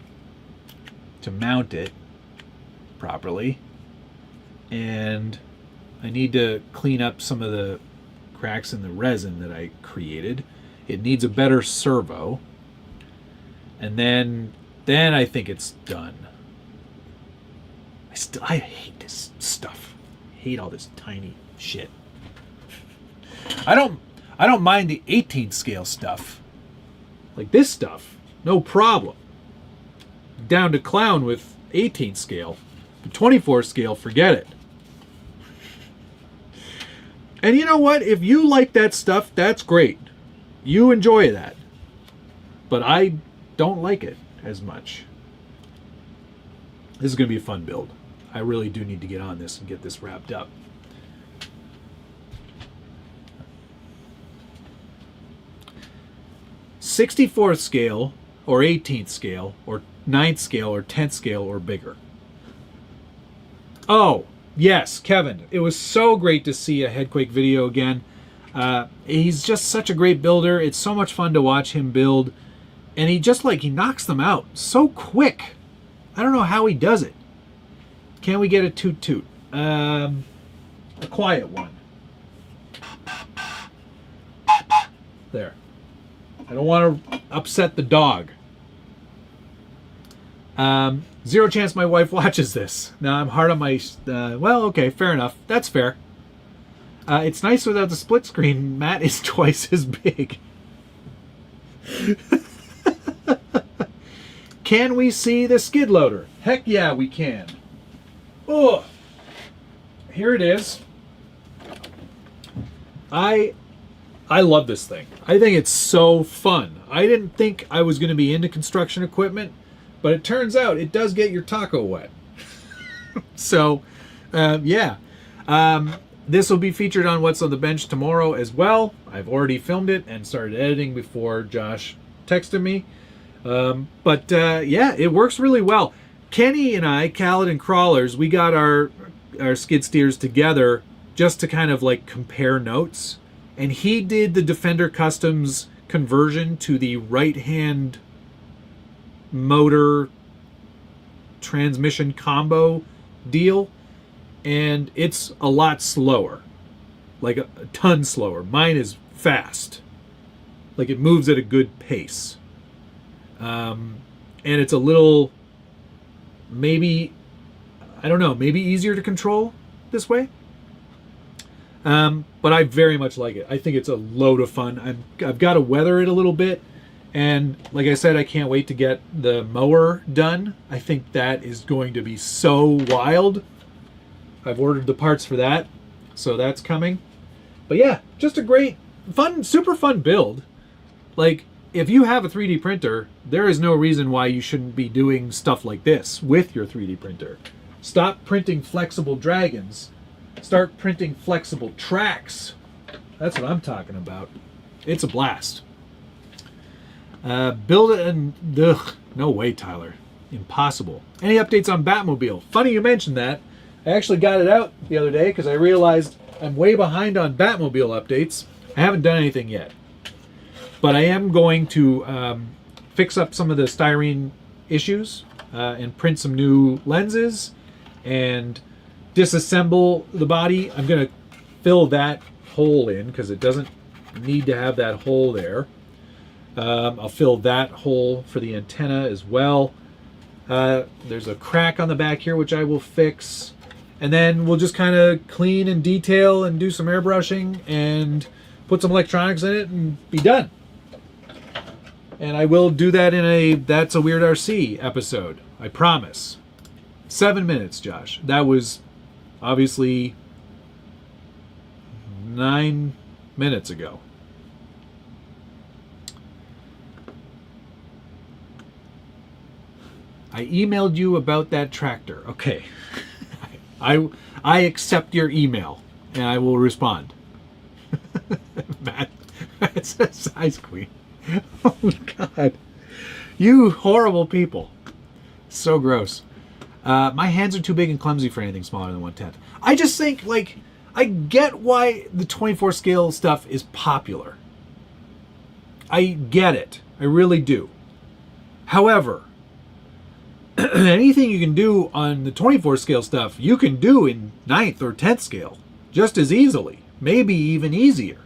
to mount it properly. And I need to clean up some of the cracks in the resin that I created. It needs a better servo. And then I think it's done. I hate this stuff. I hate all this tiny shit. I don't mind the 18 scale stuff. Like this stuff, no problem. Down to clown with 18 scale. But 24 scale, forget it. And you know what? If you like that stuff, that's great. You enjoy that. But I don't like it as much. This is going to be a fun build. I really do need to get on this and get this wrapped up. '64th scale, or 18th scale, or 9th scale, or 10th scale, or bigger. Oh, yes, Kevin. It was so great to see a Headquake video again. He's just such a great builder. It's so much fun to watch him build. And he knocks them out so quick. I don't know how he does it. Can we get a toot toot? A quiet one. There. I don't want to upset the dog. Zero chance my wife watches this. Now I'm hard on my... well, okay, fair enough. That's fair. It's nice without the split screen. Matt is twice as big. Can we see the skid loader? Heck yeah, we can. Oh, here it is. I love this thing. I think it's so fun. I didn't think I was going to be into construction equipment, but it turns out it does get your taco wet. So, yeah. This will be featured on What's on the Bench tomorrow as well. I've already filmed it and started editing before Josh texted me. Yeah, it works really well. Kenny and I, Khaled and Crawlers, we got our skid steers together just to kind of like compare notes. And he did the Defender Customs conversion to the right-hand motor transmission combo deal. And it's a lot slower. Like a ton slower. Mine is fast. Like it moves at a good pace. And it's a little, maybe, I don't know, maybe easier to control this way. But I very much like it. I think it's a load of fun. I've got to weather it a little bit. And like I said, I can't wait to get the mower done. I think that is going to be so wild. I've ordered the parts for that. So that's coming. But yeah, just a great, fun, super fun build. Like, if you have a 3D printer, there is no reason why you shouldn't be doing stuff like this with your 3D printer. Stop printing flexible dragons. Start printing flexible tracks. That's what I'm talking about. It's a blast. Build it and... Ugh, no way, Tyler. Impossible. Any updates on Batmobile? Funny you mentioned that. I actually got it out the other day because I realized I'm way behind on Batmobile updates. I haven't done anything yet. But I am going to fix up some of the styrene issues and print some new lenses and disassemble the body. I'm going to fill that hole in because it doesn't need to have that hole there. I'll fill that hole for the antenna as well. There's a crack on the back here which I will fix. And then we'll just kind of clean and detail and do some airbrushing and put some electronics in it and be done. And I will do that in a That's a Weird RC episode. I promise. 7 minutes, Josh. That was obviously 9 minutes ago. I emailed you about that tractor. Okay. I accept your email and I will respond. Matt says size queen. Oh God. You horrible people. So gross. My hands are too big and clumsy for anything smaller than 1/10. I just think, like, I get why the 24 scale stuff is popular. I get it. I really do. However, anything you can do on the 24 scale stuff, you can do in 9th or 10th scale just as easily. Maybe even easier.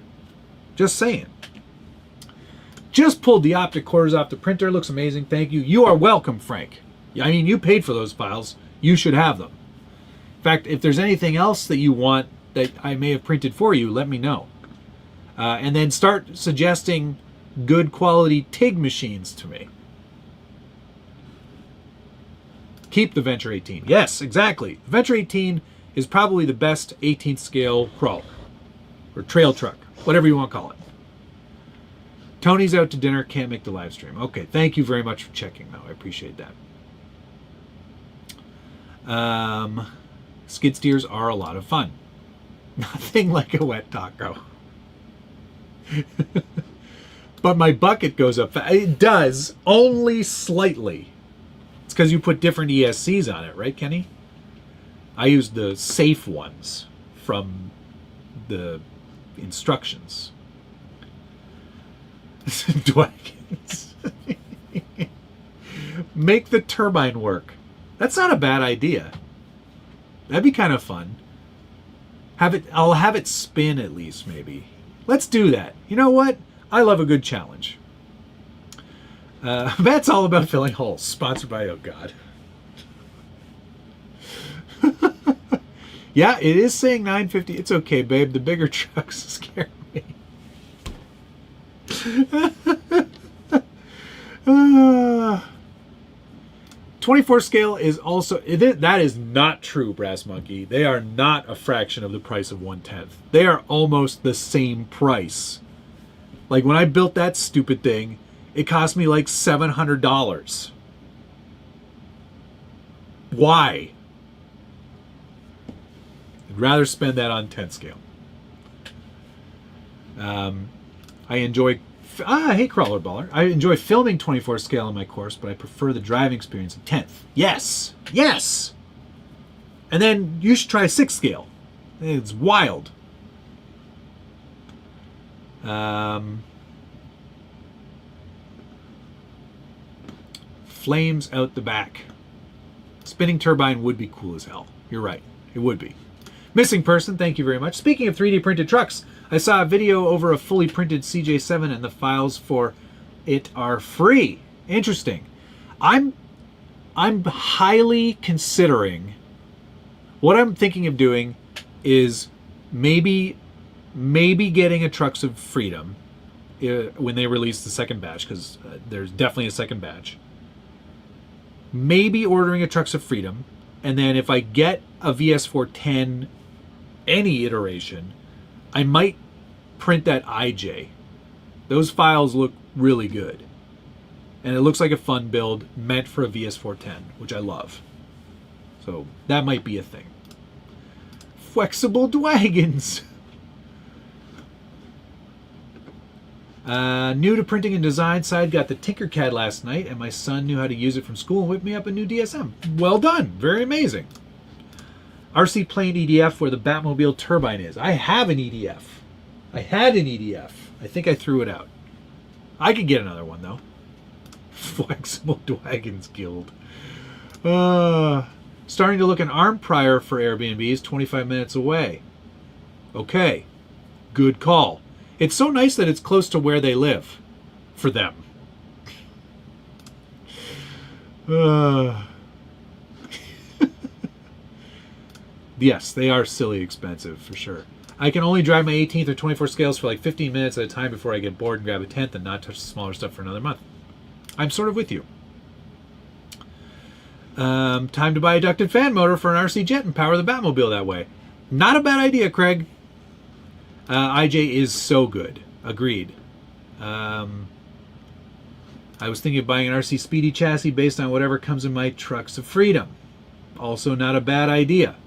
Just saying. Just pulled the optic quarters off the printer. Looks amazing. Thank you. You are welcome, Frank. I mean, you paid for those files. You should have them. In fact, if there's anything else that you want that I may have printed for you, let me know. And then start suggesting good quality TIG machines to me. Keep the Venture 18. Yes, exactly. The Venture 18 is probably the best 18th scale crawler. Or trail truck. Whatever you want to call it. Tony's out to dinner. Can't make the live stream. Okay, thank you very much for checking, though. I appreciate that. Skid steers are a lot of fun. Nothing like a wet taco. But my bucket goes up. It does, only slightly. It's because you put different ESCs on it, right, Kenny? I used the safe ones from the instructions. Dwagons. Make the turbine work. That's not a bad idea. That'd be kind of fun. I'll have it spin at least, maybe. Let's do that. You know what? I love a good challenge. Matt's all about filling holes. Sponsored by Oh God. Yeah, it is saying 950. It's okay, babe. The bigger trucks scare me. 24 scale is also... that is not true, Brass Monkey. They are not a fraction of the price of 1/10. They are almost the same price. Like, when I built that stupid thing, it cost me like $700. Why? I'd rather spend that on 10 scale. I enjoy... hey, Crawler Baller. I enjoy filming 24 scale in my course, but I prefer the driving experience of 10th. Yes! Yes! And then you should try 6 scale. It's wild. Flames out the back. Spinning turbine would be cool as hell. You're right. It would be. Missing person, thank you very much. Speaking of 3D printed trucks, I saw a video over a fully printed CJ7 and the files for it are free. Interesting. I'm highly considering... What I'm thinking of doing is maybe getting a Trucks of Freedom when they release the second batch, because there's definitely a second batch. Maybe ordering a Trucks of Freedom, and then if I get a VS410 any iteration, I might print that IJ. Those files look really good. And it looks like a fun build meant for a VS410, which I love. So that might be a thing. Flexible Dwagons. New to printing and design side, got the Tinkercad last night, and my son knew how to use it from school and whipped me up a new DSM. Well done. Very amazing. RC Plane EDF where the Batmobile turbine is. I have an EDF. I had an EDF. I think I threw it out. I could get another one, though. Flexible Dwagons Guild. Starting to look an arm prior for Airbnbs 25 minutes away. Okay. Good call. It's so nice that it's close to where they live. For them. Yes, they are silly expensive, for sure. I can only drive my 18th or 24 scales for like 15 minutes at a time before I get bored and grab a 10th and not touch the smaller stuff for another month. I'm sort of with you. Time to buy a ducted fan motor for an RC jet and power the Batmobile that way. Not a bad idea, Craig. IJ is so good. Agreed. I was thinking of buying an RC Speedy chassis based on whatever comes in my Trucks of Freedom. Also not a bad idea.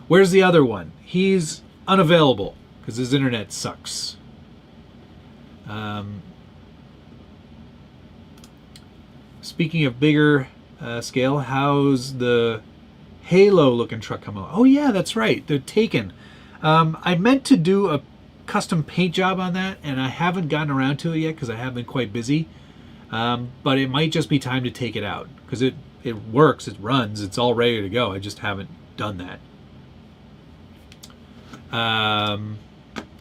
Where's the other one? He's unavailable because his internet sucks. Speaking of bigger scale, how's the Halo looking truck coming along? Oh yeah, that's right. They're taken. I meant to do a custom paint job on that, and I haven't gotten around to it yet because I have been quite busy. But it might just be time to take it out because it works, it runs, it's all ready to go. I just haven't done that.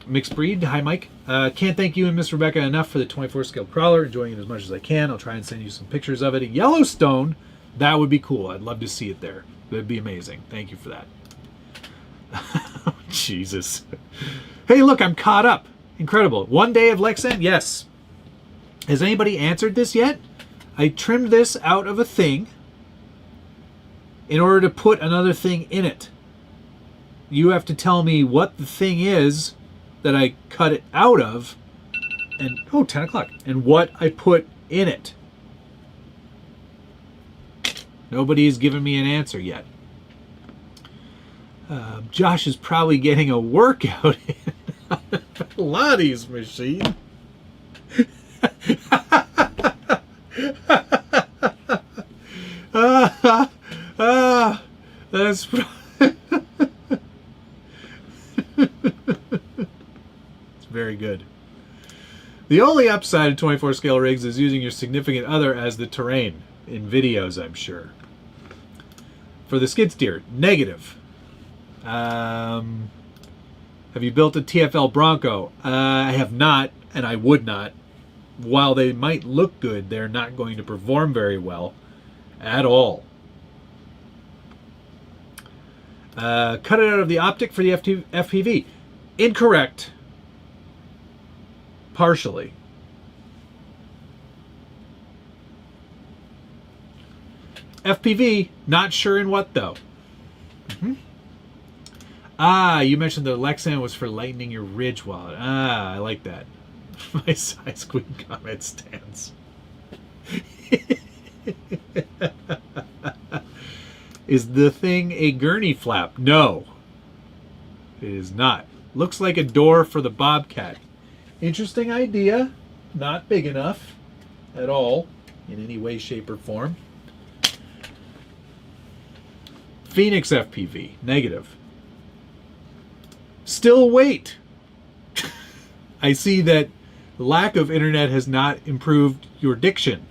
Mixed breed, hi Mike. Can't thank you and Miss Rebecca enough for the 24 scale crawler. Enjoying it as much as I can. I'll try and send you some pictures of it in Yellowstone. That would be cool. I'd love to see it there. That'd be amazing. Thank you for that. Jesus. Hey, look, I'm caught up. Incredible. 1 day of Lexan? Yes. Has anybody answered this yet? I trimmed this out of a thing in order to put another thing in it. You have to tell me what the thing is that I cut it out of, and 10 o'clock, and what I put in it. Nobody's given me an answer yet. Josh is probably getting a workout in on a Pilates machine. That's it's very good. The only upside of 24 scale rigs is using your significant other as the terrain in videos, I'm sure. For the skid steer, negative. Have you built a TFL Bronco? I have not, and I would not. While they might look good, they're not going to perform very well at all. Cut it out of the optic for the FPV. Incorrect. Partially. FPV, not sure in what though. Ah, you mentioned the Lexan was for lightening your Ridge wallet. Ah, I like that. My size queen comment stands. Is the thing a gurney flap? No. It is not. Looks like a door for the Bobcat. Interesting idea. Not big enough at all in any way, shape, or form. Phoenix FPV, negative. Still wait. I see that lack of internet has not improved your diction.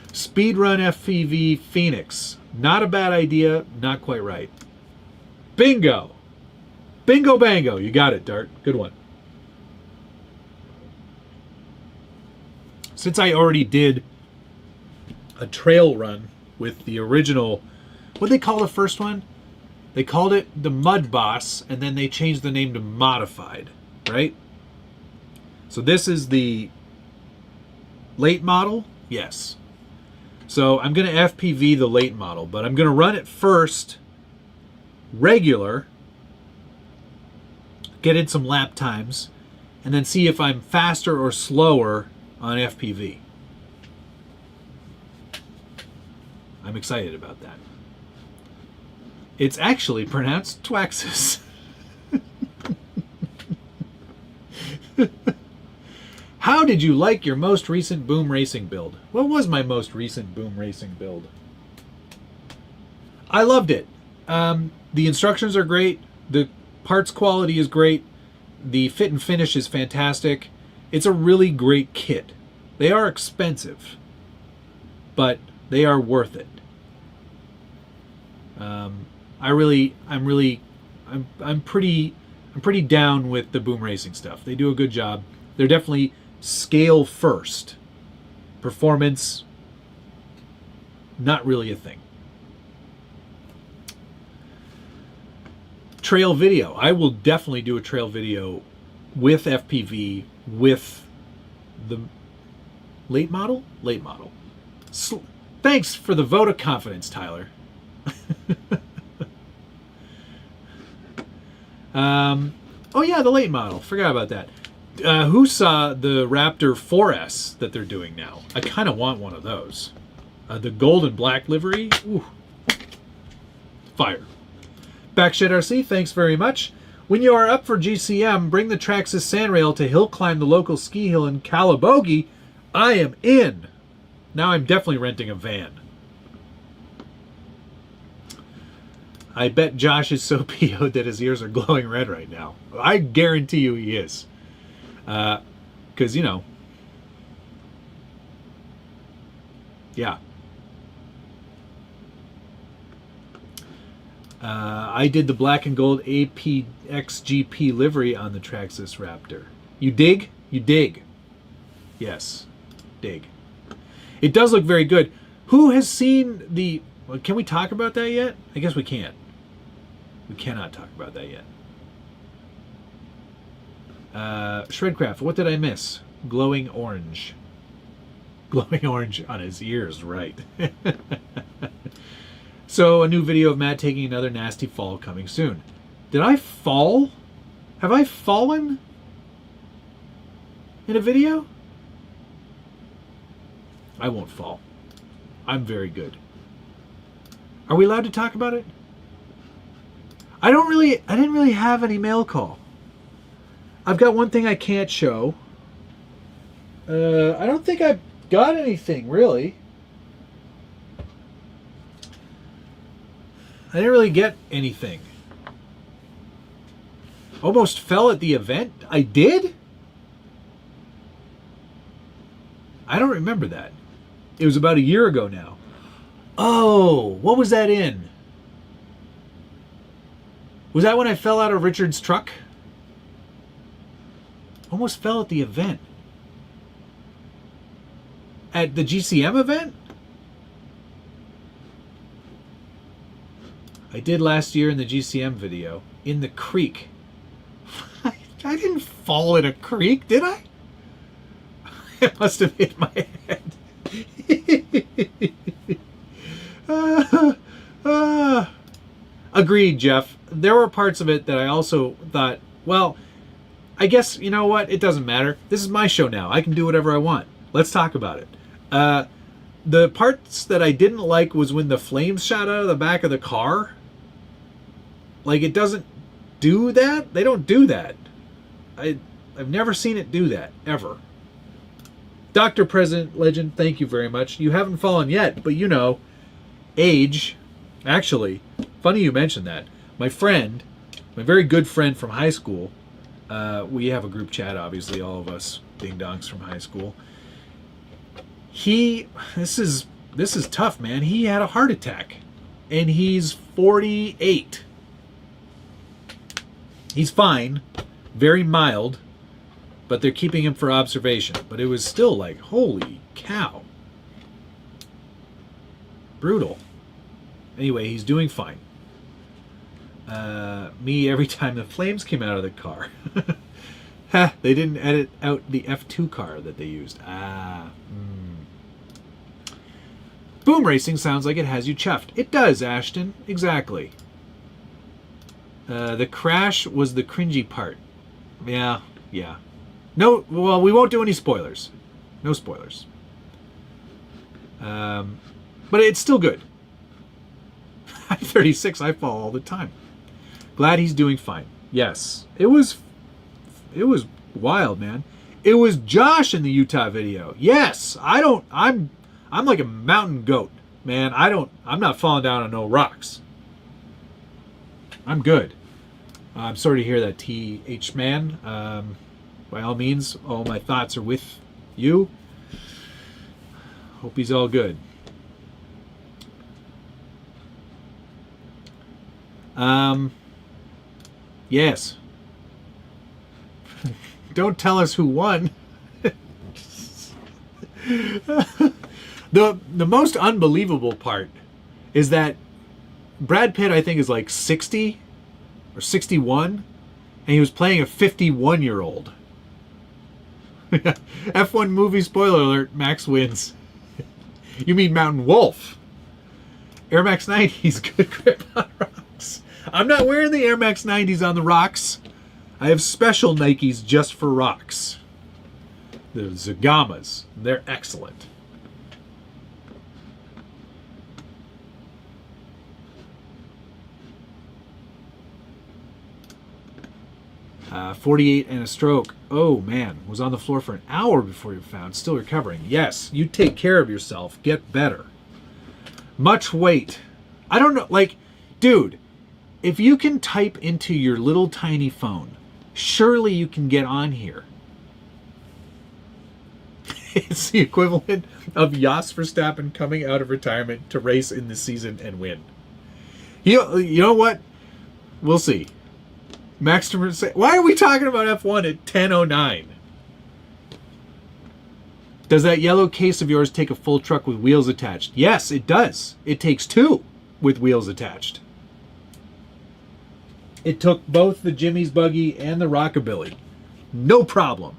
Speedrun FPV Phoenix. Not a bad idea, not quite right. Bingo. Bingo bango. You got it, Dart. Good one. Since I already did a trail run with the original, what did they call the first one? They called it the Mud Boss, and then they changed the name to Modified, right? So this is the late model? Yes. So I'm going to FPV the late model, but I'm going to run it first regular, get in some lap times, and then see if I'm faster or slower on FPV. I'm excited about that. It's actually pronounced Twaxis. How did you like your most recent boom racing build? What was my most recent boom racing build? I loved it. The instructions are great. The parts quality is great. The fit and finish is fantastic. It's a really great kit. They are expensive, but they are worth it. I'm pretty down with the boom racing stuff. They do a good job. They're definitely scale first. Performance, not really a thing. Trail video. I will definitely do a trail video with FPV with the late model? Late model. Thanks for the vote of confidence, Tyler. Oh yeah, the late model. Forgot about that. Who saw the Raptor 4S that they're doing now? I kind of want one of those. The gold and black livery. Ooh. Fire. Backshed RC, thanks very much. When you are up for GCM, bring the Traxxas Sandrail to hill climb the local ski hill in Calabogie. I am in. Now I'm definitely renting a van. I bet Josh is so PO'd that his ears are glowing red right now. I guarantee you he is. Because, you know. Yeah. I did the black and gold APXGP livery on the Traxxas Raptor. You dig? You dig. Yes. Dig. It does look very good. Who has seen the... Well, can we talk about that yet? I guess we can't. We cannot talk about that yet. Shredcraft, what did I miss? Glowing orange. Glowing orange on his ears, right. So, a new video of Matt taking another nasty fall coming soon. Did I fall? Have I fallen? In a video? I won't fall. I'm very good. Are we allowed to talk about it? I didn't really have any mail call. I've got one thing I can't show. I don't think I've got anything, really. I didn't really get anything. Almost fell at the event? I did? I don't remember that. It was about a year ago now. Oh, what was that in? Was that when I fell out of Richard's truck? Almost fell at the event. At the GCM event? I did last year in the GCM video. In the creek. I didn't fall in a creek, did I? It must have hit my head. Agreed, Jeff. There were parts of it that I also thought, well, I guess, you know what? It doesn't matter. This is my show now. I can do whatever I want. Let's talk about it. The parts that I didn't like was when the flames shot out of the back of the car. Like, it doesn't do that. They don't do that. I've never seen it do that, ever. Dr. President Legend, thank you very much. You haven't fallen yet, but you know, age. Actually, funny you mentioned that. My friend, my very good friend from high school, we have a group chat, obviously, all of us ding-dongs from high school. This is tough, man. He had a heart attack, and he's 48. He's fine, very mild, but they're keeping him for observation. But it was still like, holy cow. Brutal. Anyway, he's doing fine. Me, every time the flames came out of the car. Ha, they didn't edit out the F2 car that they used. Boom racing sounds like it has you chuffed. It does, Ashton. Exactly. The crash was the cringy part. Yeah. No, well, we won't do any spoilers. No spoilers. But it's still good. I'm 36. I fall all the time. Glad he's doing fine. Yes. It was wild, man. It was Josh in the Utah video. Yes. I'm like a mountain goat, man. I'm not falling down on no rocks. I'm good. I'm sorry to hear that, TH man. By all means, all my thoughts are with you. Hope he's all good. Yes. Don't tell us who won. The most unbelievable part is that Brad Pitt, I think, is like 60 or 61, and he was playing a 51-year-old. F1 movie spoiler alert, Max wins. You mean Mountain Wolf. Air Max 90's good grip on rocks. I'm not wearing the Air Max 90s on the rocks. I have special Nikes just for rocks. The Zagamas. They're excellent. 48 and a stroke. Oh, man. Was on the floor for an hour before you were found. Still recovering. Yes, you take care of yourself. Get better. Much weight. I don't know. Like, dude, if you can type into your little tiny phone, surely you can get on here. It's the equivalent of Jos Verstappen coming out of retirement to race in the season and win. You know what? We'll see. Max Verstappen. Why are we talking about F1 at 10:09? Does that yellow case of yours take a full truck with wheels attached? Yes, it does. It takes two with wheels attached. It took both the Jimmy's Buggy and the Rockabilly. No problem.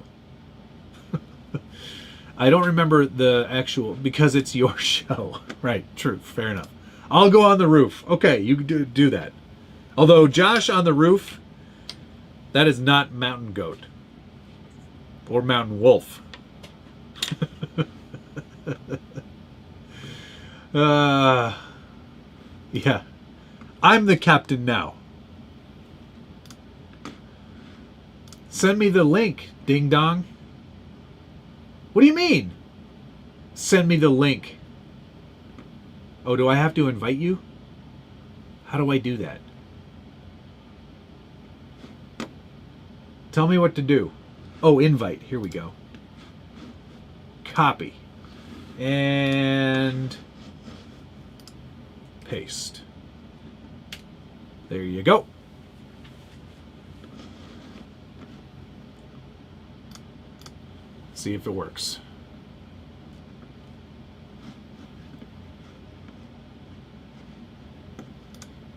I don't remember the actual, because it's your show. Right, true, fair enough. I'll go on the roof. Okay, you can do that. Although Josh on the roof, that is not Mountain Goat. Or Mountain Wolf. Yeah. I'm the captain now. Send me the link, ding dong. What do you mean? Send me the link. Oh, do I have to invite you? How do I do that? Tell me what to do. Oh, invite. Here we go. Copy. And paste. There you go. See if it works.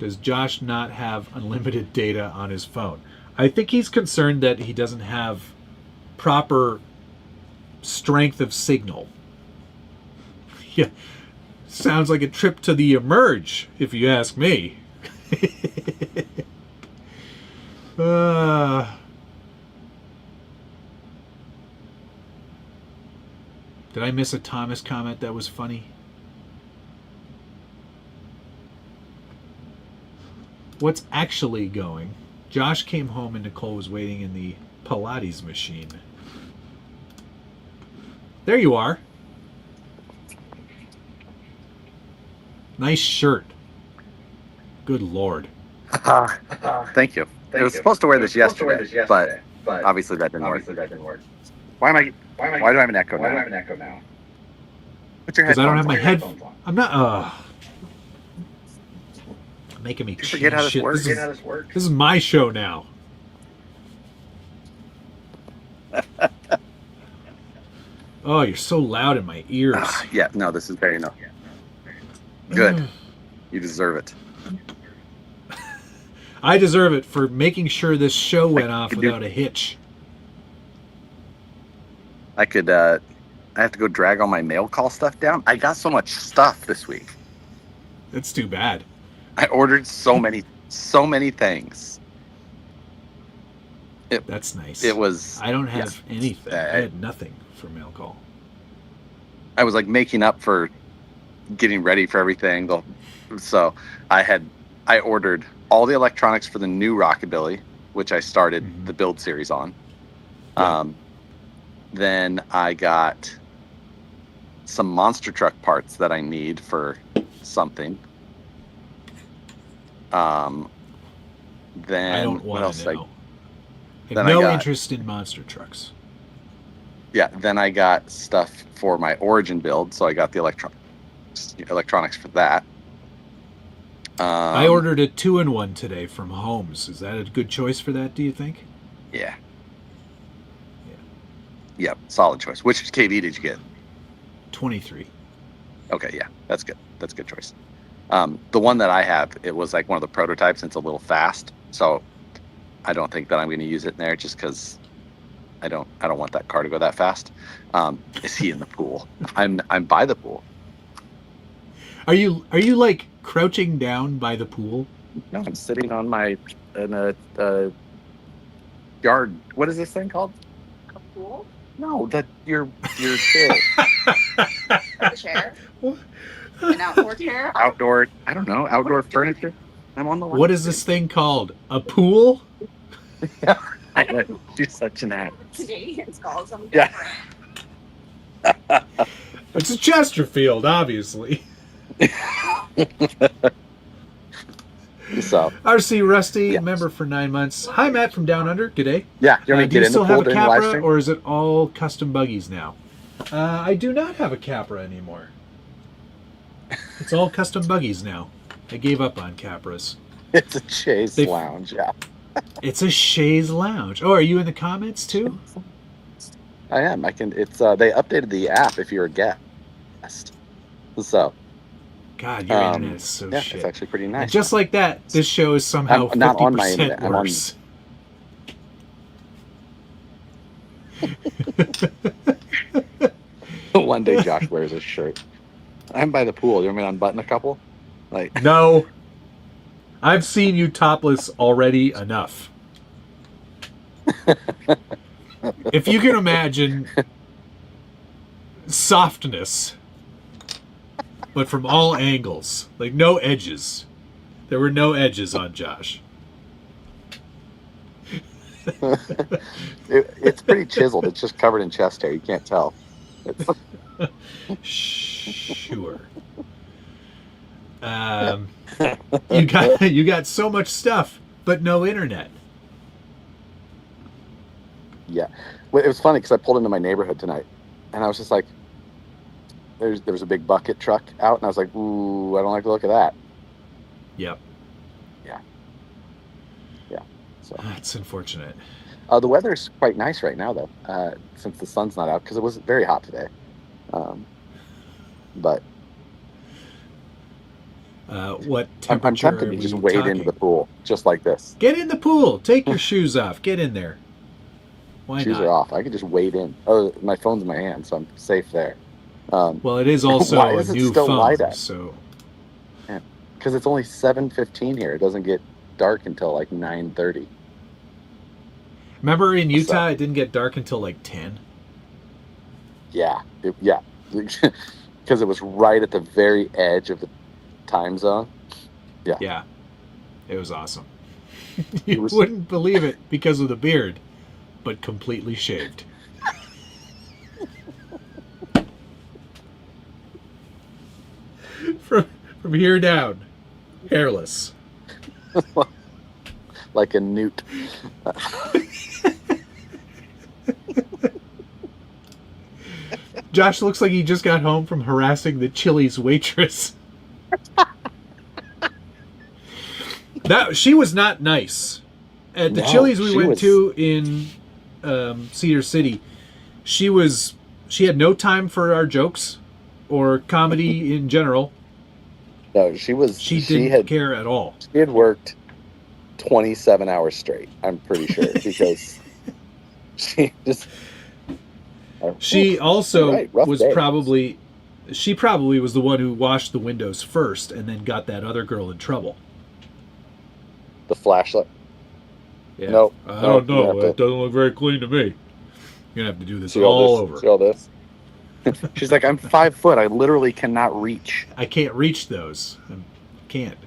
Does Josh not have unlimited data on his phone? I think he's concerned that he doesn't have proper strength of signal. Yeah, sounds like a trip to the Emerge, if you ask me. Did I miss a Thomas comment that was funny? What's actually going? Josh came home and Nicole was waiting in the Pilates machine. There you are. Nice shirt. Good Lord. Thank you. I was supposed to wear this yesterday, but obviously that didn't work. Why do I have an echo now? Put your headphones on. Because I don't have my headphones on. I'm not. Making me forget how this works. This is my show now. Oh, you're so loud in my ears. Yeah, no, this is very no. Good. You deserve it. I deserve it for making sure this show went off without a hitch. I have to go drag all my mail call stuff down. I got so much stuff this week. That's too bad. I ordered so many things. That's nice. It was. I don't have anything. I had nothing for mail call. I was like making up for getting ready for everything. So I ordered all the electronics for the new Rockabilly, which I started the build series on. Yeah. Then I got some monster truck parts that I need for something. Then I don't what else? I have no interest in monster trucks. Yeah, then I got stuff for my Origin build, so I got the electronics for that. I ordered a 2-in-1 today from Holmes. Is that a good choice for that, do you think? Yeah. Yep, solid choice. Which KV did you get? 23. Okay, yeah, that's good. That's a good choice. The one that I have, it was like one of the prototypes, and it's a little fast, so I don't think that I'm going to use it in there just because I don't want that car to go that fast. Is he in the pool? I'm by the pool. Are you like crouching down by the pool? No, I'm sitting on in a yard. What is this thing called? A pool? No, your chair. A chair? An outdoor chair? Outdoor. I don't know. Outdoor furniture. I'm on the line. What is this thing called? A pool? Yeah, I know. You're such an ass. Canadians call something different. It's a Chesterfield, obviously. So, RC Rusty, member for 9 months. Hi, Matt from Down Under. G'day. Yeah, you want to do you get in still the pool have a during the live Capra, stream? or is it all custom buggies now? I do not have a Capra anymore. It's all custom buggies now. I gave up on Capras. It's a chaise lounge, yeah. It's a chaise lounge. Oh, are you in the comments too? I am. I can. It's they updated the app if you're a guest. So. God, your internet is so shit. It's actually pretty nice. And just like that, this show is somehow 50% not on my internet. worse. One day Josh wears a shirt. I'm by the pool. You want me to unbutton a couple? No. I've seen you topless already enough. If you can imagine softness, but from all angles, like no edges. There were no edges on Josh. It's pretty chiseled. It's just covered in chest hair. You can't tell. Sure. You got so much stuff, but no internet. Yeah. Well, it was funny because I pulled into my neighborhood tonight, and I was just like, there was a big bucket truck out, and I was like, ooh, I don't like the look of that. Yep. Yeah. So that's unfortunate. The weather's quite nice right now, though, since the sun's not out, because it was very hot today. But What I'm temperature tempted are to we just wade talking? into the pool, just like this. Get in the pool. Take your shoes off. Get in there. Why Shoes not? are off. I can just wade in. Oh, my phone's in my hand, so I'm safe there. Well, it is also why a is it new still phone, light out? so Because it's only 7:15 here. It doesn't get dark until like 9:30. remember in What's Utah, up? it didn't get dark until like 10. Yeah, because it was right at the very edge of the time zone. Yeah, it was awesome. It You was- wouldn't believe it because of the beard, but completely shaved. From here down, hairless. Like a newt. Josh looks like he just got home from harassing the Chili's waitress. That she was not nice. At the No, Chili's we she went was- to in Cedar City, she had no time for our jokes or comedy in general. No, she Didn't care at all. She had worked 27 hours straight, I'm pretty sure, because she just... She also right, rough was day. probably was the one who washed the windows first and then got that other girl in trouble. The flashlight. Yeah. Nope. I Nope, don't you know. have to- It doesn't look very clean to me. You're gonna have to do this See all this? over. See all this? She's like, I'm 5 foot. I literally cannot reach. I can't reach those. I can't.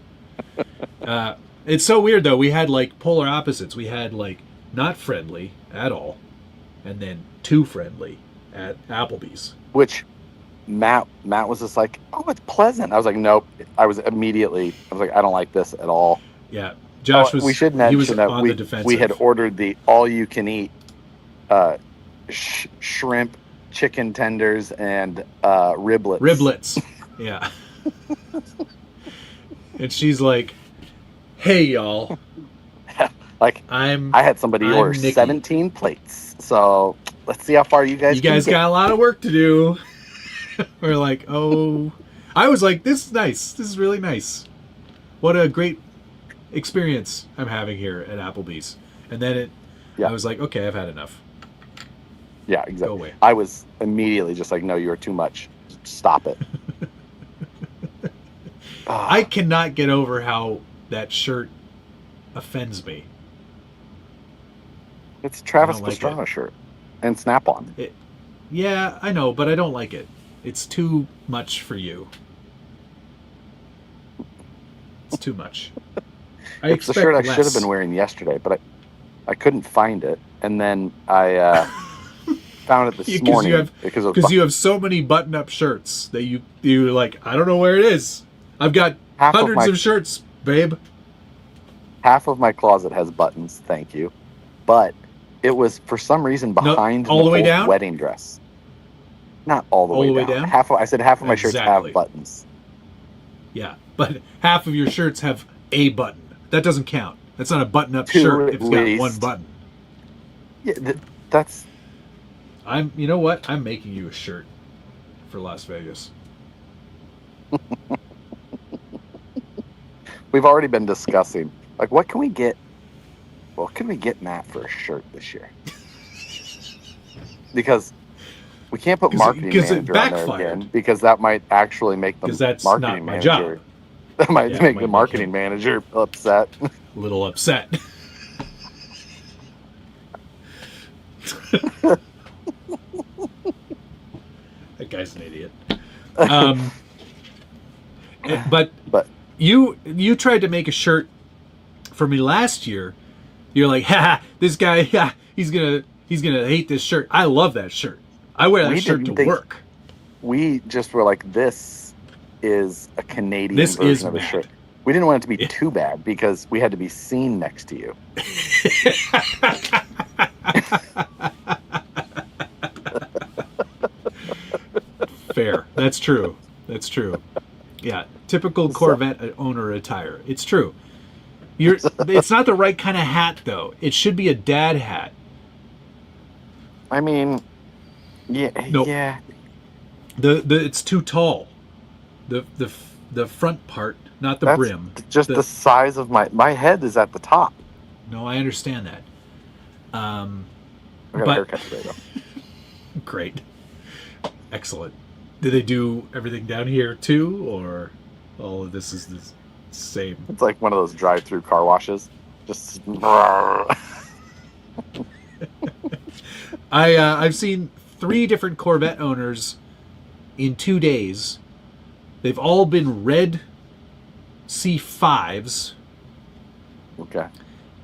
It's so weird though. We had like polar opposites. We had like not friendly at all, and then too friendly at Applebee's. Which Matt was just like, oh, it's pleasant. I was like, nope. I was like, I don't like this at all. Yeah, Josh was. We should he was mention that on the defensive. we had ordered the all-you-can-eat shrimp, chicken tenders, and riblets. Riblets. Yeah. And she's like, "Hey y'all, Like I had somebody I'm order Nikki. 17 plates. So let's see how far you guys. You guys can get. got a lot of work to do." We're like, "Oh," I was like, "This is nice. This is really nice. What a great experience I'm having here at Applebee's." And then I was like, "Okay, I've had enough. Yeah, exactly. Go away." I was immediately just like, no, you are too much. Stop it. I cannot get over how that shirt offends me. It's a Travis I don't like Pastrana it. shirt and Snap-on. Yeah, I know, but I don't like it. It's too much for you. It's too much. I It's the expect shirt I less. should have been wearing yesterday, but I couldn't find it, and then I found it this morning because it was you have so many button-up shirts that you're like, I don't know where it is. I've got hundreds of shirts, babe. half of my closet has buttons. Thank you, but it was for some reason behind all the way Nicole's down? wedding dress. Not all the way down. down? I said half of my shirts Exactly. have buttons. Yeah, but half of your shirts have a button. That doesn't count. That's not a button-up Two shirt at if it's got least. one button. Yeah, that's You know what? I'm making you a shirt for Las Vegas. we've already been discussing. Like, what can we get? Well, can we get Matt for a shirt this year? Because we can't put marketing because it manager on there backfired. again, because that might actually make the 'Cause that's marketing not my manager. job. That might Yeah, it make might the make marketing him- manager upset. A little upset. That guy's an idiot. But you tried to make a shirt for me last year. You're like, ha, this guy, he's gonna hate this shirt. I love that shirt. I wear that We shirt to didn't think- work. We just were like, this is a Canadian This is version of a Matt. shirt. We didn't want it to be too bad because we had to be seen next to you. Fair. That's true. That's true. Yeah, typical Corvette owner attire. It's true. It's not the right kind of hat though. It should be a dad hat. I mean, yeah, Nope. yeah. It's too tall. The front part not the That's brim. just the size of my head is at the top. No, I understand that. I got a haircut today, though. Great. Excellent. Do they do everything down here too, or all of this is the same? It's like one of those drive-through car washes. Just. I've seen 3 different Corvette owners in 2 days. They've all been red C5s. Okay.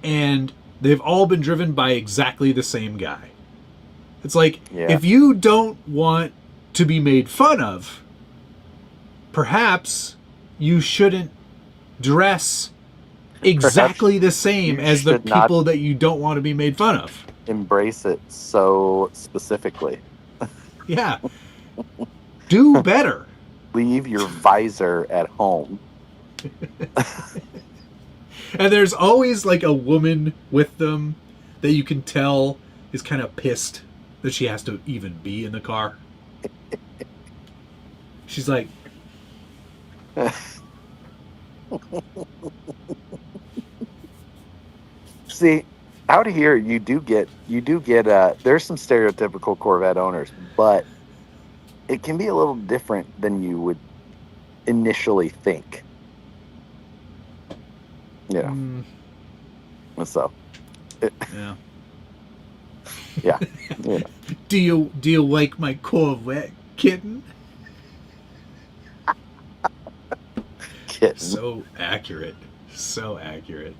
And they've all been driven by exactly the same guy. It's like, Yeah. if you don't want to be made fun of, perhaps you shouldn't dress exactly the same as the people that you don't want to be made fun of. Embrace it so specifically. Yeah. Do better. Leave your visor at home. And there's always like a woman with them that you can tell is kind of pissed that she has to even be in the car. She's like, see, out here you do get there's some stereotypical Corvette owners, but it can be a little different than you would initially think. Yeah. So yeah. Yeah. Yeah. Do you like my Corvette, kitten? Kitten. So accurate. So accurate.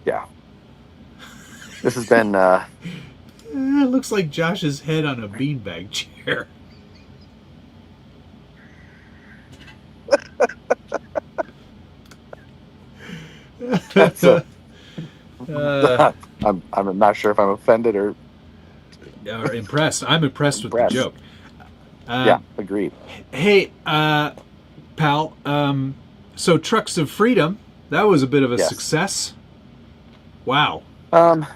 Yeah. This has been It looks like Josh's head on a beanbag chair. I'm not sure if I'm offended or impressed. I'm impressed with the joke. Yeah, agreed. Hey, pal. So Trucks of Freedom, that was a bit of a success. Wow. I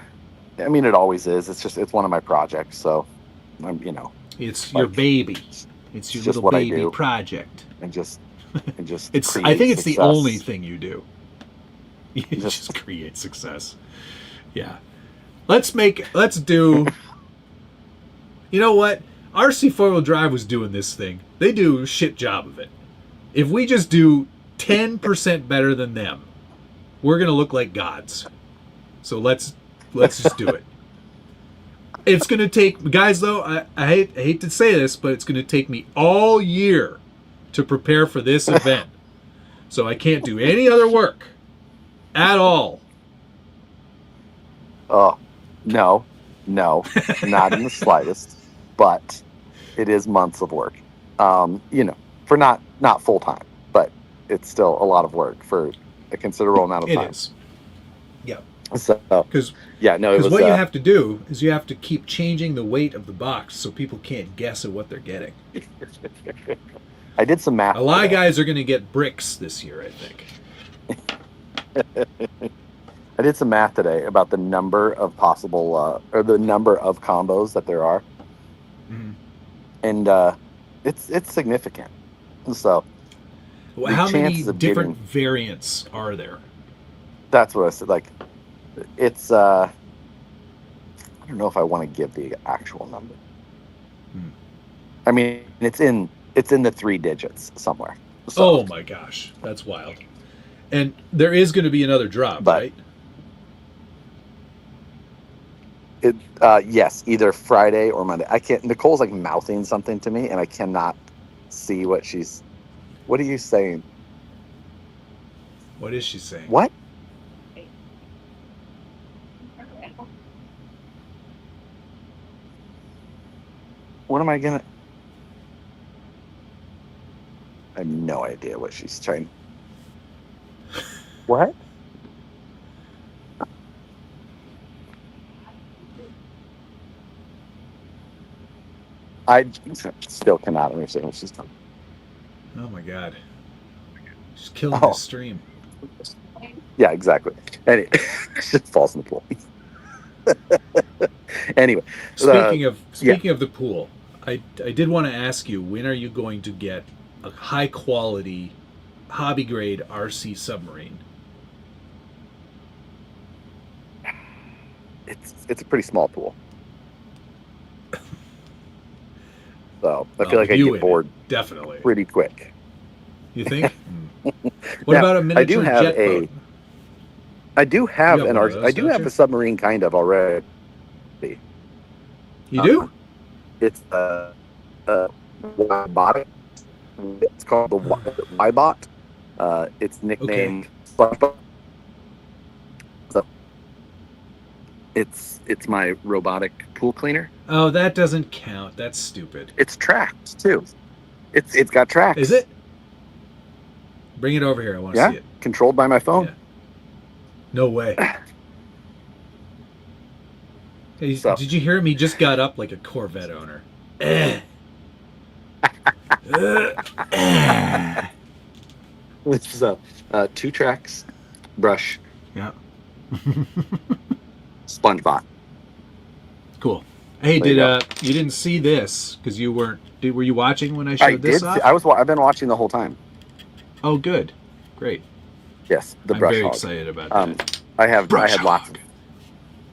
mean, it always is. It's one of my projects, so it's your baby. It's your little baby project. And just it's. I think it's the only thing you do. You just create success. Yeah. Let's do. You know what? RC 4-wheel drive was doing this thing. They do a shit job of it. If we just do 10% better than them, we're gonna look like gods. So let's just do it. It's gonna take, guys. Though I hate to say this, but it's gonna take me all year to prepare for this event. So I can't do any other work at all. Oh, no, not in the slightest. But it is months of work. For not full time, but it's still a lot of work for a considerable amount of time. It is. Yeah. So, because what you have to do is you have to keep changing the weight of the box so people can't guess at what they're getting. I did some math. A lot of guys are going to get bricks this year, I think. I did some math today about the number of possible or the number of combos that there are, and it's significant. So, well, how many different variants are there? That's what I said. Like, it's I don't know if I want to give the actual number. I mean, it's in the 3 digits somewhere. So. Oh my gosh, that's wild! And there is going to be another drop, right? Yes, either Friday or Monday. I can't. Nicole's like mouthing something to me, and I cannot see what she's. What are you saying? What is she saying? What? What am I gonna? I have no idea what she's trying. What? I still cannot understand what she's doing. Oh my god. She's killing this stream. Yeah, exactly. And it just falls in the pool. Anyway. Speaking of the pool, I did want to ask you, when are you going to get a high quality, hobby grade RC submarine? It's a pretty small pool. So I feel like I get bored definitely pretty quick. You think? What about a miniature jet boat? I do have an RC. I do have a submarine kind of already. You do? It's a Y-bot. It's called the Y-bot. It's nicknamed SpongeBob. So it's my robotic pool cleaner. Oh, that doesn't count. That's stupid. It's tracked too. It's got tracks. Is it? Bring it over here. I want to see it. Controlled by my phone. Yeah. No way. Hey, did you hear him? He just got up like a Corvette owner. This is 2 tracks, brush. Yeah. SpongeBob. Cool. Hey, you didn't see this because you weren't? Were you watching when I showed this off? I've been watching the whole time. Oh, good, great. Yes, the I'm brush very hog. Excited about that. I had lots of.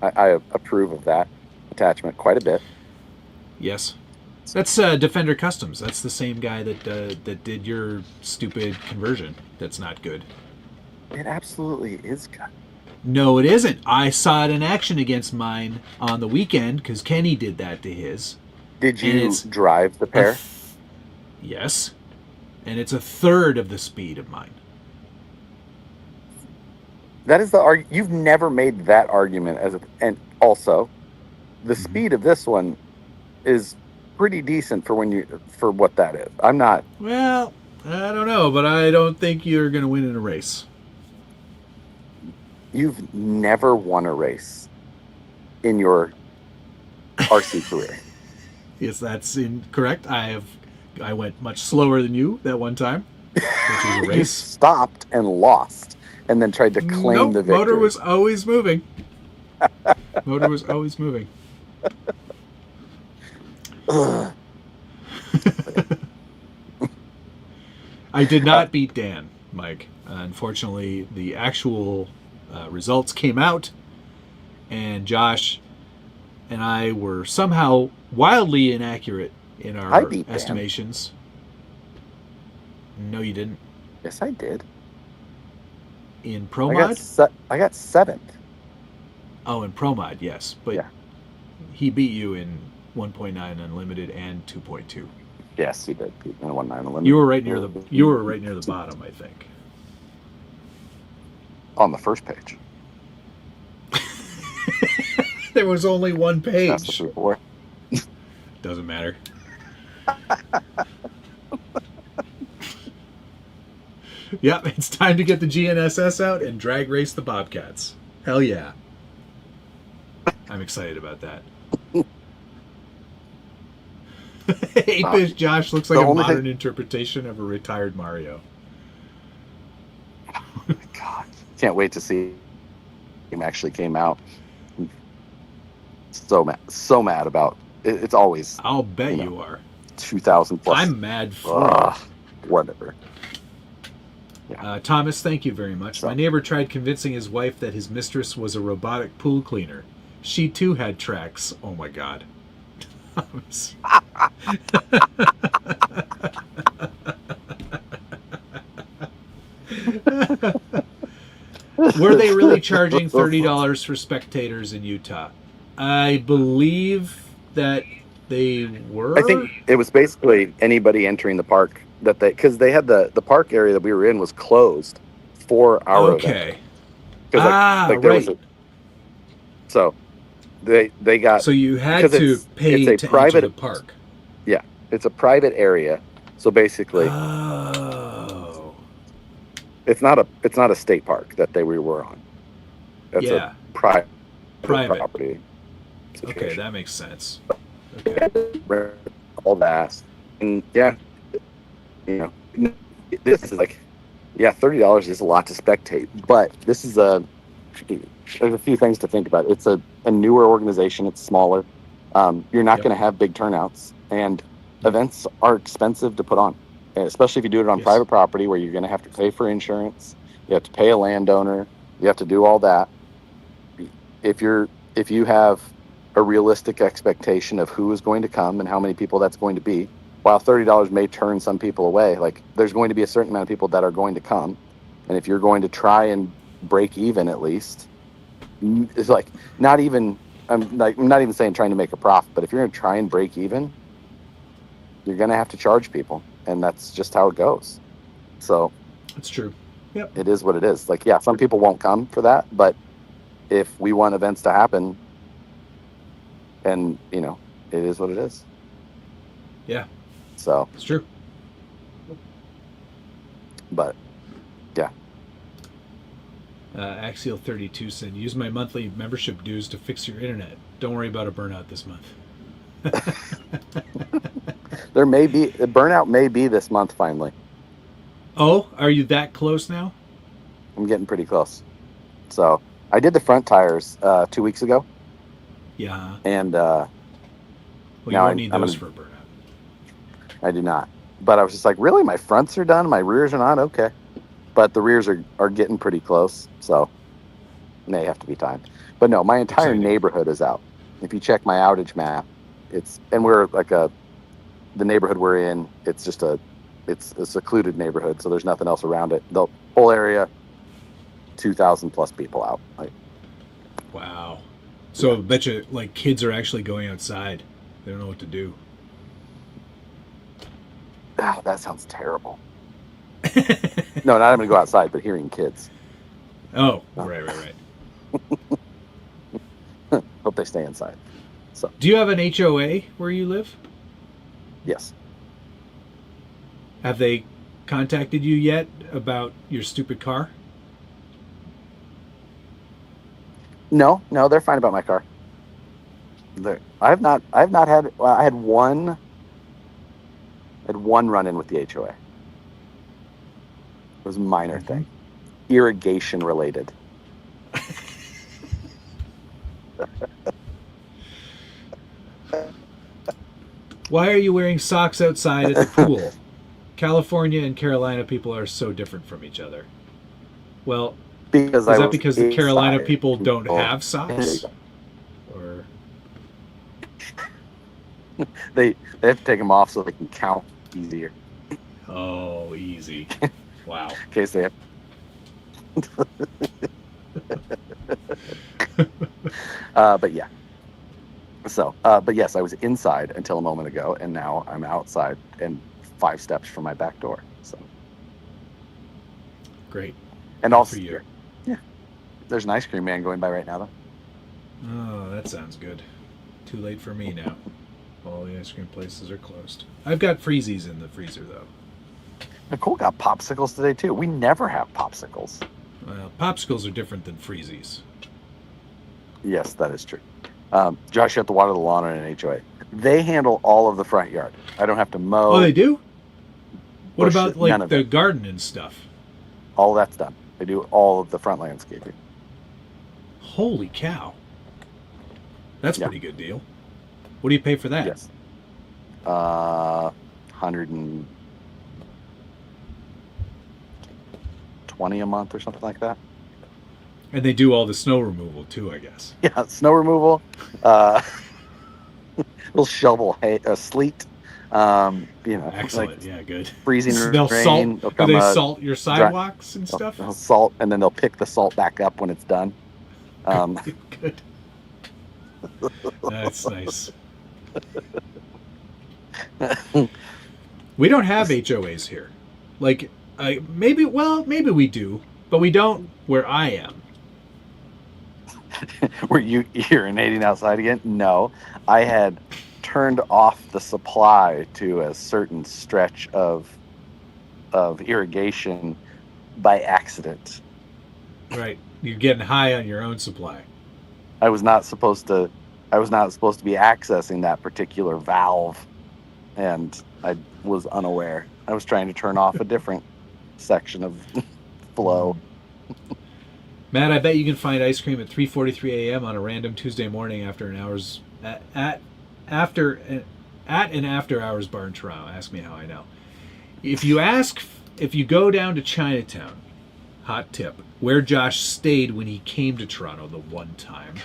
I approve of that attachment quite a bit. Yes, that's Defender Customs. That's the same guy that did your stupid conversion. That's not good. It absolutely is good. No, it isn't. I saw it in action against mine on the weekend because Kenny did that to his. Did you drive the pair? Yes, and it's a third of the speed of mine. That is you've never made that argument and also, the speed of this one is pretty decent for what that is. I'm not. Well, I don't know, but I don't think you're going to win in a race. You've never won a race in your RC career. Yes, that's incorrect. I went much slower than you that one time, which was a race. You stopped and lost, and then tried to claim the victory. Motor was always moving. Motor was always moving. I did not beat Dan, Mike. Unfortunately, the actual results came out, and Josh and I were somehow wildly inaccurate in our estimations. No, you didn't. Yes, I did. In Pro Mod? I got 7th. Oh, in Pro Mod, yes. But yeah. He beat you in 1.9 Unlimited and 2.2. Yes, he did. In 1.9 Unlimited. You were right near the bottom, I think. On the first page. There was only one page. That's the four. Doesn't matter. Yep, it's time to get the GNSS out and drag race the Bobcats. Hell yeah. I'm excited about that. 8-bit Josh looks like a modern interpretation of a retired Mario. Oh my God. Can't wait to see him actually came out. So mad about it. It's always. I'll bet you are. 2,000 plus. I'm mad for whatever. Yeah. Thomas, thank you very much. My neighbor tried convincing his wife that his mistress was a robotic pool cleaner. She too had tracks. Oh my God. Thomas. Were they really charging $30 for spectators in Utah? I believe that they were. I think it was basically anybody entering the park because they had the park area that we were in was closed for our event. Right. So they got. So you had to pay to enter the park. Yeah, it's a private area. So basically, it's not a state park that we were on. That's a private property. Situation. Okay, that makes sense. Okay. All that, and this is like, $30 is a lot to spectate, but this is there's a few things to think about. It's a newer organization. It's smaller. You're not going to have big turnouts. And events are expensive to put on, and especially if you do it on Yes. private property where you're going to have to pay for insurance. You have to pay a landowner. You have to do all that. If you have a realistic expectation of who is going to come and how many people that's going to be, while $30 may turn some people away, like there's going to be a certain amount of people that are going to come. And if you're going to try and break even, at least, it's like not even, I'm not even saying trying to make a profit, but if you're going to try and break even, you're going to have to charge people, and that's just how it goes. So That's true. Yep. it is what it is. Like, yeah, some people won't come for that, but if we want events to happen, and it is what it is. Yeah. So It's true. but yeah. Axial 32 said, use my monthly membership dues to fix your internet. Don't worry about a burnout this month. There may be a burnout, may be this month finally. Oh, are you that close now? I'm getting pretty close. So I did the front tires 2 weeks ago, Yeah. and Well, you Now won't need I'm those gonna- for a burnout. I do not. But I was just like, really? My fronts are done? My rears are not? Okay. But the rears are getting pretty close, so may have to be time. But no, my entire Exciting. neighborhood is out. If you check my outage map, we're like the neighborhood we're in, it's a secluded neighborhood, so there's nothing else around it. The whole area, 2,000 plus people out. Like, Wow. So Yeah. I bet you, like, kids are actually going outside. They don't know what to do. that sounds terrible. No, not having to go outside, but hearing kids. Oh, right. Hope they stay inside. So, Do you have an HOA where you live? yes. Have they contacted you yet about your stupid car? No, they're fine about my car. I've not had. Well, I had one run-in with the HOA. It was a minor thing, irrigation related. Why are you wearing socks outside at the pool? California and Carolina people are so different from each other. Well, Because is that because the Carolina people don't have socks? Or they have to take them off so they can count easier oh, easy. Wow. in case they have. But yeah. So, but yes, I was inside until a moment ago, and now I'm outside and 5 steps from my back door. So, Great. and Good also, for you. yeah, there's an ice cream man going by right now, though. Oh, that sounds good. Too late for me now. All the ice cream places are closed. I've got freezies in the freezer, though. Nicole got popsicles today too. We never have popsicles. Well, popsicles are different than freezies. Yes, that is true. Josh, you have to water the lawn on an HOA. They handle all of the front yard. I don't have to mow. Oh, they do? What Bush, about, none like, of the it. garden and stuff? All that's done. They do all of the front landscaping. Holy cow. That's a Yeah. pretty good deal. What do you pay for that? Yes. 120 a month or something like that. And they do all the snow removal, too, I guess. Yeah, snow removal. We'll shovel hay, sleet. Excellent. like Yeah, good. freezing They'll rain. salt. Do they salt your sidewalks and stuff? They'll salt, and then they'll pick the salt back up when it's done. Good. That's nice. We don't have HOAs here. Like, maybe we do, but we don't where I am. Were you urinating outside again? No, I had turned off the supply to a certain stretch of irrigation by accident. Right. You're getting high on your own supply. I was not supposed to be accessing that particular valve, and I was unaware. I was trying to turn off a different section of flow. Matt, I bet you can find ice cream at 3:43 a.m. on a random Tuesday morning after an hour's At an after-hours bar in Toronto. Ask me how I know. If you go down to Chinatown, hot tip, where Josh stayed when he came to Toronto the one time.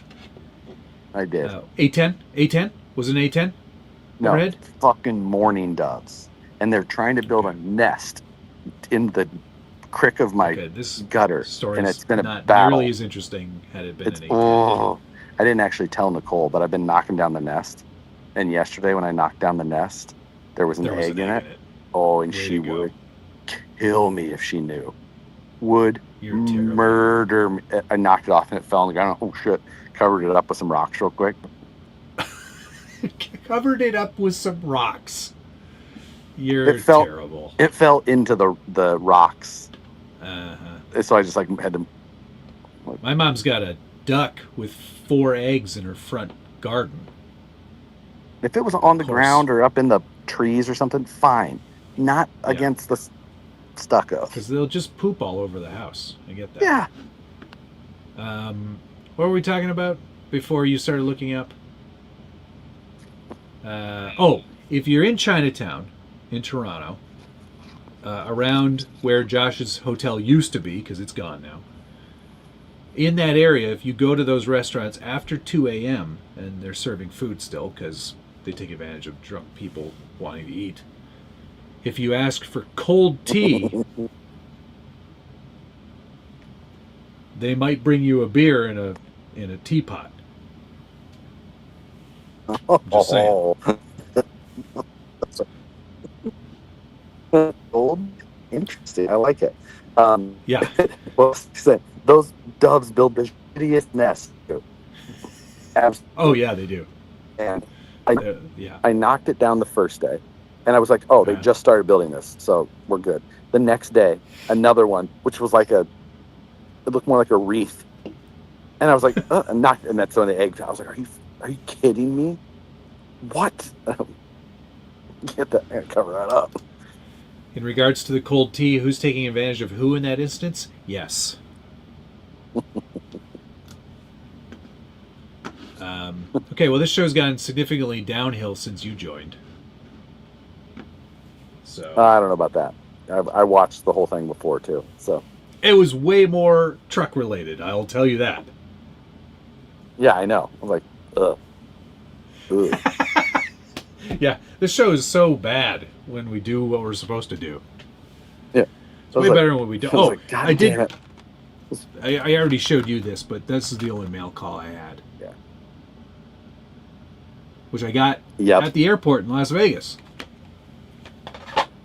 I did. A10? A10? Was it an A10? No, Overhead? fucking mourning doves. And they're trying to build a nest in the crick of my gutter. And it's been a battle. Nearly as interesting had it been an A10. Oh, I didn't actually tell Nicole, but I've been knocking down the nest. And yesterday when I knocked down the nest, there was an egg in it. Oh, and she would kill me if she knew. Would murder me. I knocked it off and it fell on the ground. Oh, shit. Covered it up with some rocks real quick. Covered it up with some rocks. You're terrible. It fell into the rocks. Uh-huh. So I just had to... My mom's got a duck with 4 eggs in her front garden. If it was on the ground or up in the trees or something, fine. Not against the stucco. Because they'll just poop all over the house. I get that. Yeah. What were we talking about before you started looking up? If you're in Chinatown, in Toronto, around where Josh's hotel used to be, because it's gone now, in that area, if you go to those restaurants after 2 a.m., and they're serving food still, because they take advantage of drunk people wanting to eat, if you ask for cold tea, they might bring you a beer in a teapot. Just saying. Old, interesting. I like it. Yeah. Well, those doves build the shittiest nest. Absolutely. Oh yeah, they do. And I knocked it down the first day, and I was like, "Oh, they just started building this, so we're good." The next day, another one, which was it looked more like a wreath, and I was like, and that's when the eggs. I was like, "Are you kidding me? What? Get that and cover that up." In regards to the cold tea, who's taking advantage of who in that instance? Yes. Okay, well, this show's gone significantly downhill since you joined. So I don't know about that. I watched the whole thing before too. So it was way more truck related. I'll tell you that. Yeah, I know. I'm like, ugh. Yeah, this show is so bad when we do what we're supposed to do. Yeah, it's way better than what we do. Oh, I did. It. I already showed you this, but this is the only mail call I had. Yeah. Which I got at the airport in Las Vegas.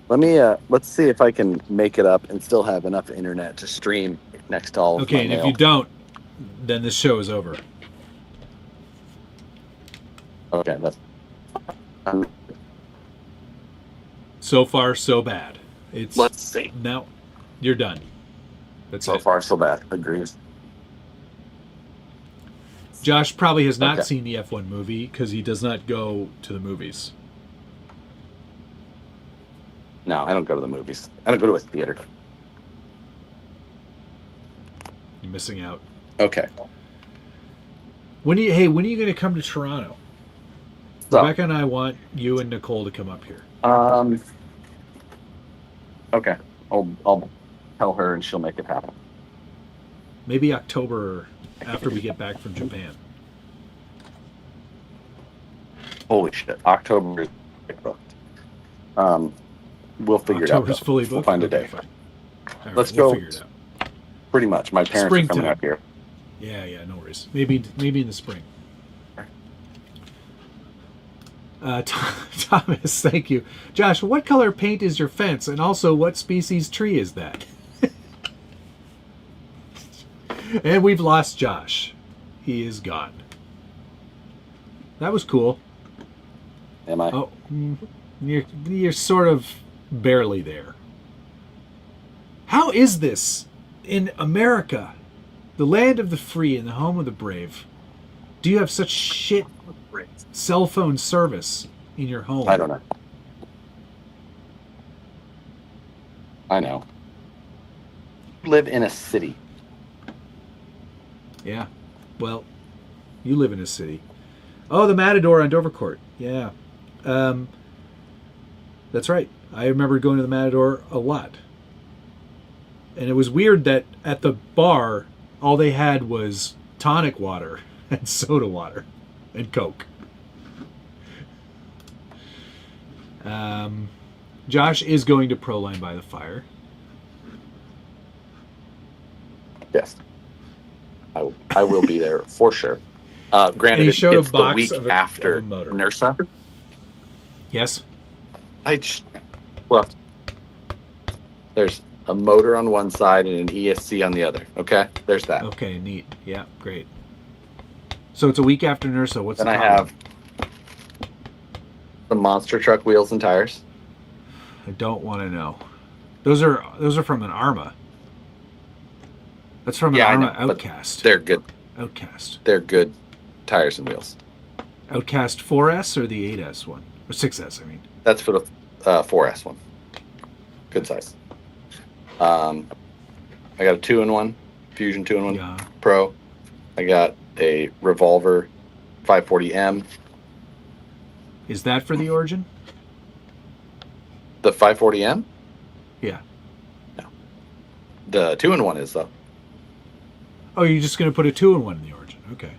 Let's see if I can make it up and still have enough internet to stream next to all of my mail. If you don't, then this show is over. Okay, that's... So far, so bad. Let's see. Now, you're done. That's so far, so bad. Agrees. Josh probably has not seen the F1 movie because he does not go to the movies. No, I don't go to the movies. I don't go to a theater. You're missing out. Okay. When are you going to come to Toronto? So, Rebecca and I want you and Nicole to come up here. Okay. I'll tell her and she'll make it happen. Maybe October after we get back from Japan. Holy shit. October is booked. We'll figure October's it out. Fully booked? We'll find a day. Right, Let's we'll go. Figure it out. Pretty much. My parents are coming up here. Yeah, no worries. Maybe in the spring. Thomas, thank you. Josh, what color paint is your fence? And also, what species tree is that? And we've lost Josh. He is gone. That was cool. Am I? Oh, you're sort of barely there. How is this in America, the land of the free and the home of the brave? Do you have such shit cell phone service in your home? I don't know. I know. You live in a city. Yeah. Well, you live in a city. Oh, the Matador on Dovercourt. Yeah. That's right. I remember going to the Matador a lot. And it was weird that at the bar, all they had was tonic water and soda water and Coke. Josh is going to Proline by the Fire. Yes. I will be there for sure. Granted, And he showed it's a box the week of after a motor. NERSA. Yes. Well, there's a motor on one side and an ESC on the other. Okay, there's that. Okay, neat. Yeah, great. So it's a week after NERSA. What's Then the I problem? have the monster truck wheels and tires. I don't want to know. Those are from an Arma. That's from an Arma I know, but Outcast. they're good. Outcast. They're good tires and wheels. Outcast 4S or the 8S one? Or 6S, I mean. That's for the 4S one. Good size. I got a 2-in-1, Fusion 2-in-1 Yeah. Pro. I got a Revolver 540M. Is that for the Origin? The 540M? Yeah. No. The 2-in-1 is, though. Oh, you're just going to put a 2-in-1 in the Origin. Okay.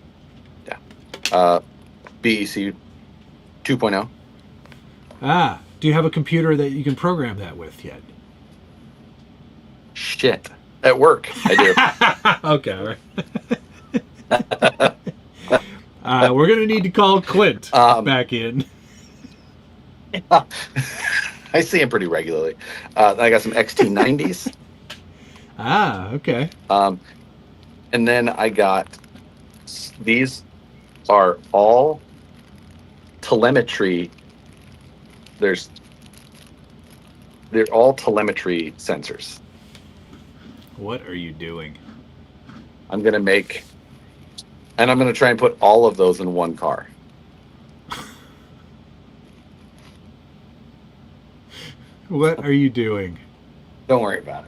BEC 2.0. Ah, do you have a computer that you can program that with yet? Shit. At work, I do. Okay, all right. We're going to need to call Clint back in. I see him pretty regularly. I got some XT90s. Ah, okay. And then I got, these are all telemetry. They're all telemetry sensors. What are you doing? I'm going to make, and I'm going to try and put all of those in one car. What are you doing? Don't worry about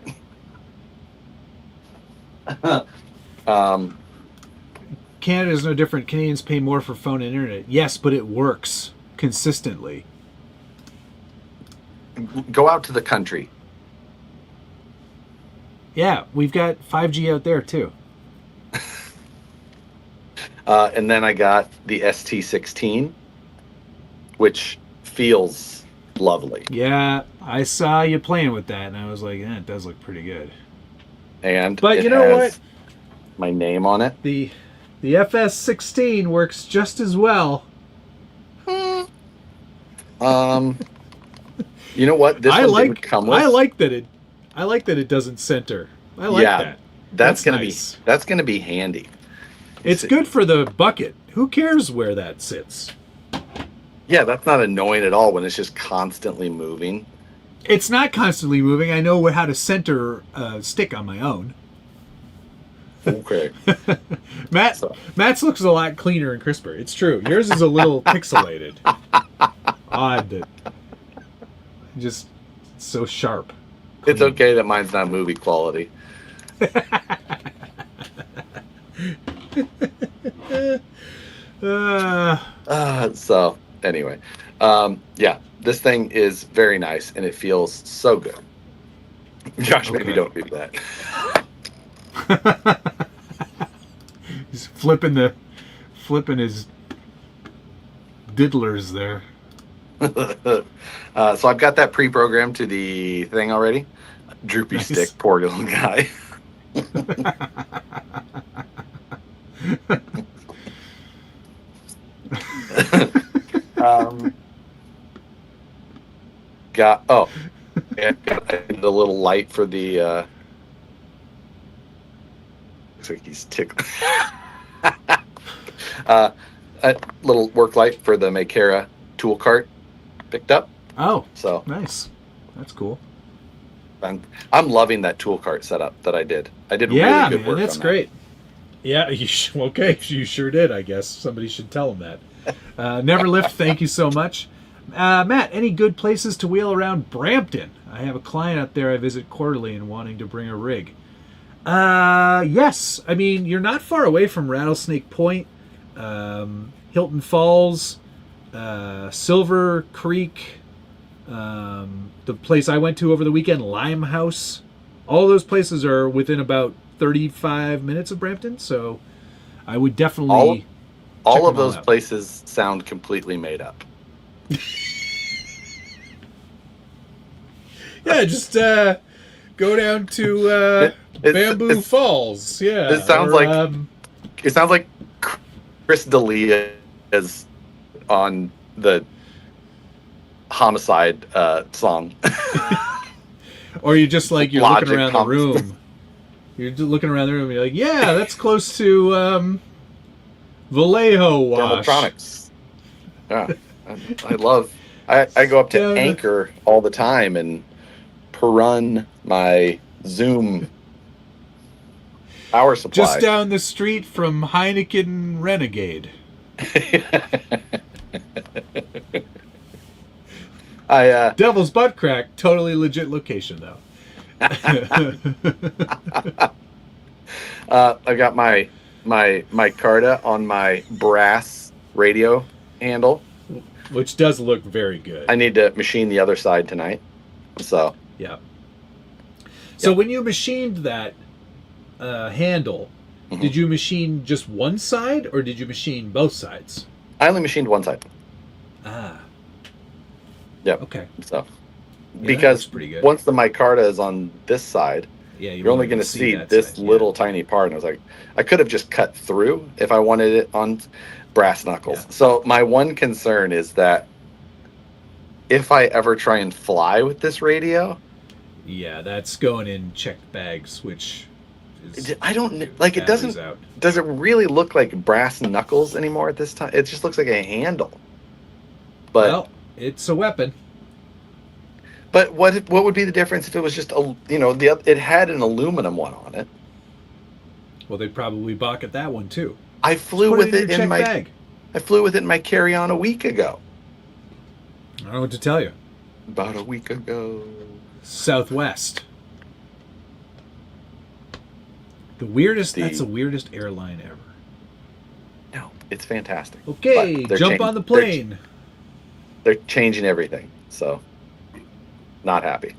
it. Canada's no different. Canadians pay more for phone and internet. Yes, but it works consistently. Go out to the country. Yeah, we've got 5G out there too. And then I got the ST16, which feels lovely. Yeah, I saw you playing with that, and I was like, it does look pretty good. But you know what? My name on it. The FS16 works just as well. You know what? This one didn't come with. I like that it doesn't center. I like that. That's gonna nice. that's gonna be handy. It's good for the bucket. Who cares where that sits? Yeah, that's not annoying at all when it's just constantly moving. It's not constantly moving. I know how to center a stick on my own. Okay. Matt's looks a lot cleaner and crisper. It's true. Yours is a little pixelated. Odd. Just so sharp. It's okay that mine's not movie quality. So anyway, yeah, this thing is very nice and it feels so good. Josh, maybe don't do that. He's flipping his diddlers there. So I've got that pre-programmed to the thing already. Droopy Nice. stick, poor little guy. Got the little light for the looks like he's tickling. A little work light for the Makera tool cart picked up. Oh, So nice. That's cool. I'm loving that tool cart setup that I did. I did Yeah, really good man, work. that's on great. Yeah, okay, you sure did, I guess. Somebody should tell him that. Neverlift, thank you so much. Matt, any good places to wheel around Brampton? I have a client up there I visit quarterly and wanting to bring a rig. Yes. I mean, you're not far away from Rattlesnake Point, Hilton Falls. Silver Creek, the place I went to over the weekend, Limehouse. All those places are within about 35 minutes of Brampton, so I would definitely all check of them those out. places sound completely made up. Yeah, just go down to Bamboo Falls. Yeah, it sounds it sounds like Chris D'Elia is on the Homicide song. or you just like you're Logic looking around the room. You're just looking around the room. And you're like, yeah, that's close to Vallejo Wash. Thermaltronics. Yeah, I love. I go up to Yeah, Anchor all the time and run my Zoom power supply. Just down the street from Heineken Renegade. Devil's Butt Crack, totally legit location though. I got my Carta on my brass radio handle, which does look very good. I need to machine the other side tonight. So yeah. So when you machined that handle, did you machine just one side or did you machine both sides? I only machined one side. Ah. Yep. Okay. So Yeah, because pretty good. once the micarta is on this side, yeah, you're only going to see this side, little tiny part. And I was like, I could have just cut through if I wanted it on brass knuckles. Yeah. So my one concern is that if I ever try and fly with this radio, yeah, that's going in checked bags, which is I don't like it. Doesn't out. Does it really look like brass knuckles anymore at this time? It just looks like a handle. But Well, it's a weapon. But what would be the difference if it was just it had an aluminum one on it? Well, they'd probably balk at that one too. I flew Put with it it in in your checked my bag. I flew with it in my carry-on a week ago. I don't know what to tell you. About a week ago. Southwest. That's the weirdest airline ever. No, it's fantastic. Okay, But jump on the plane. They're changing everything, so not happy.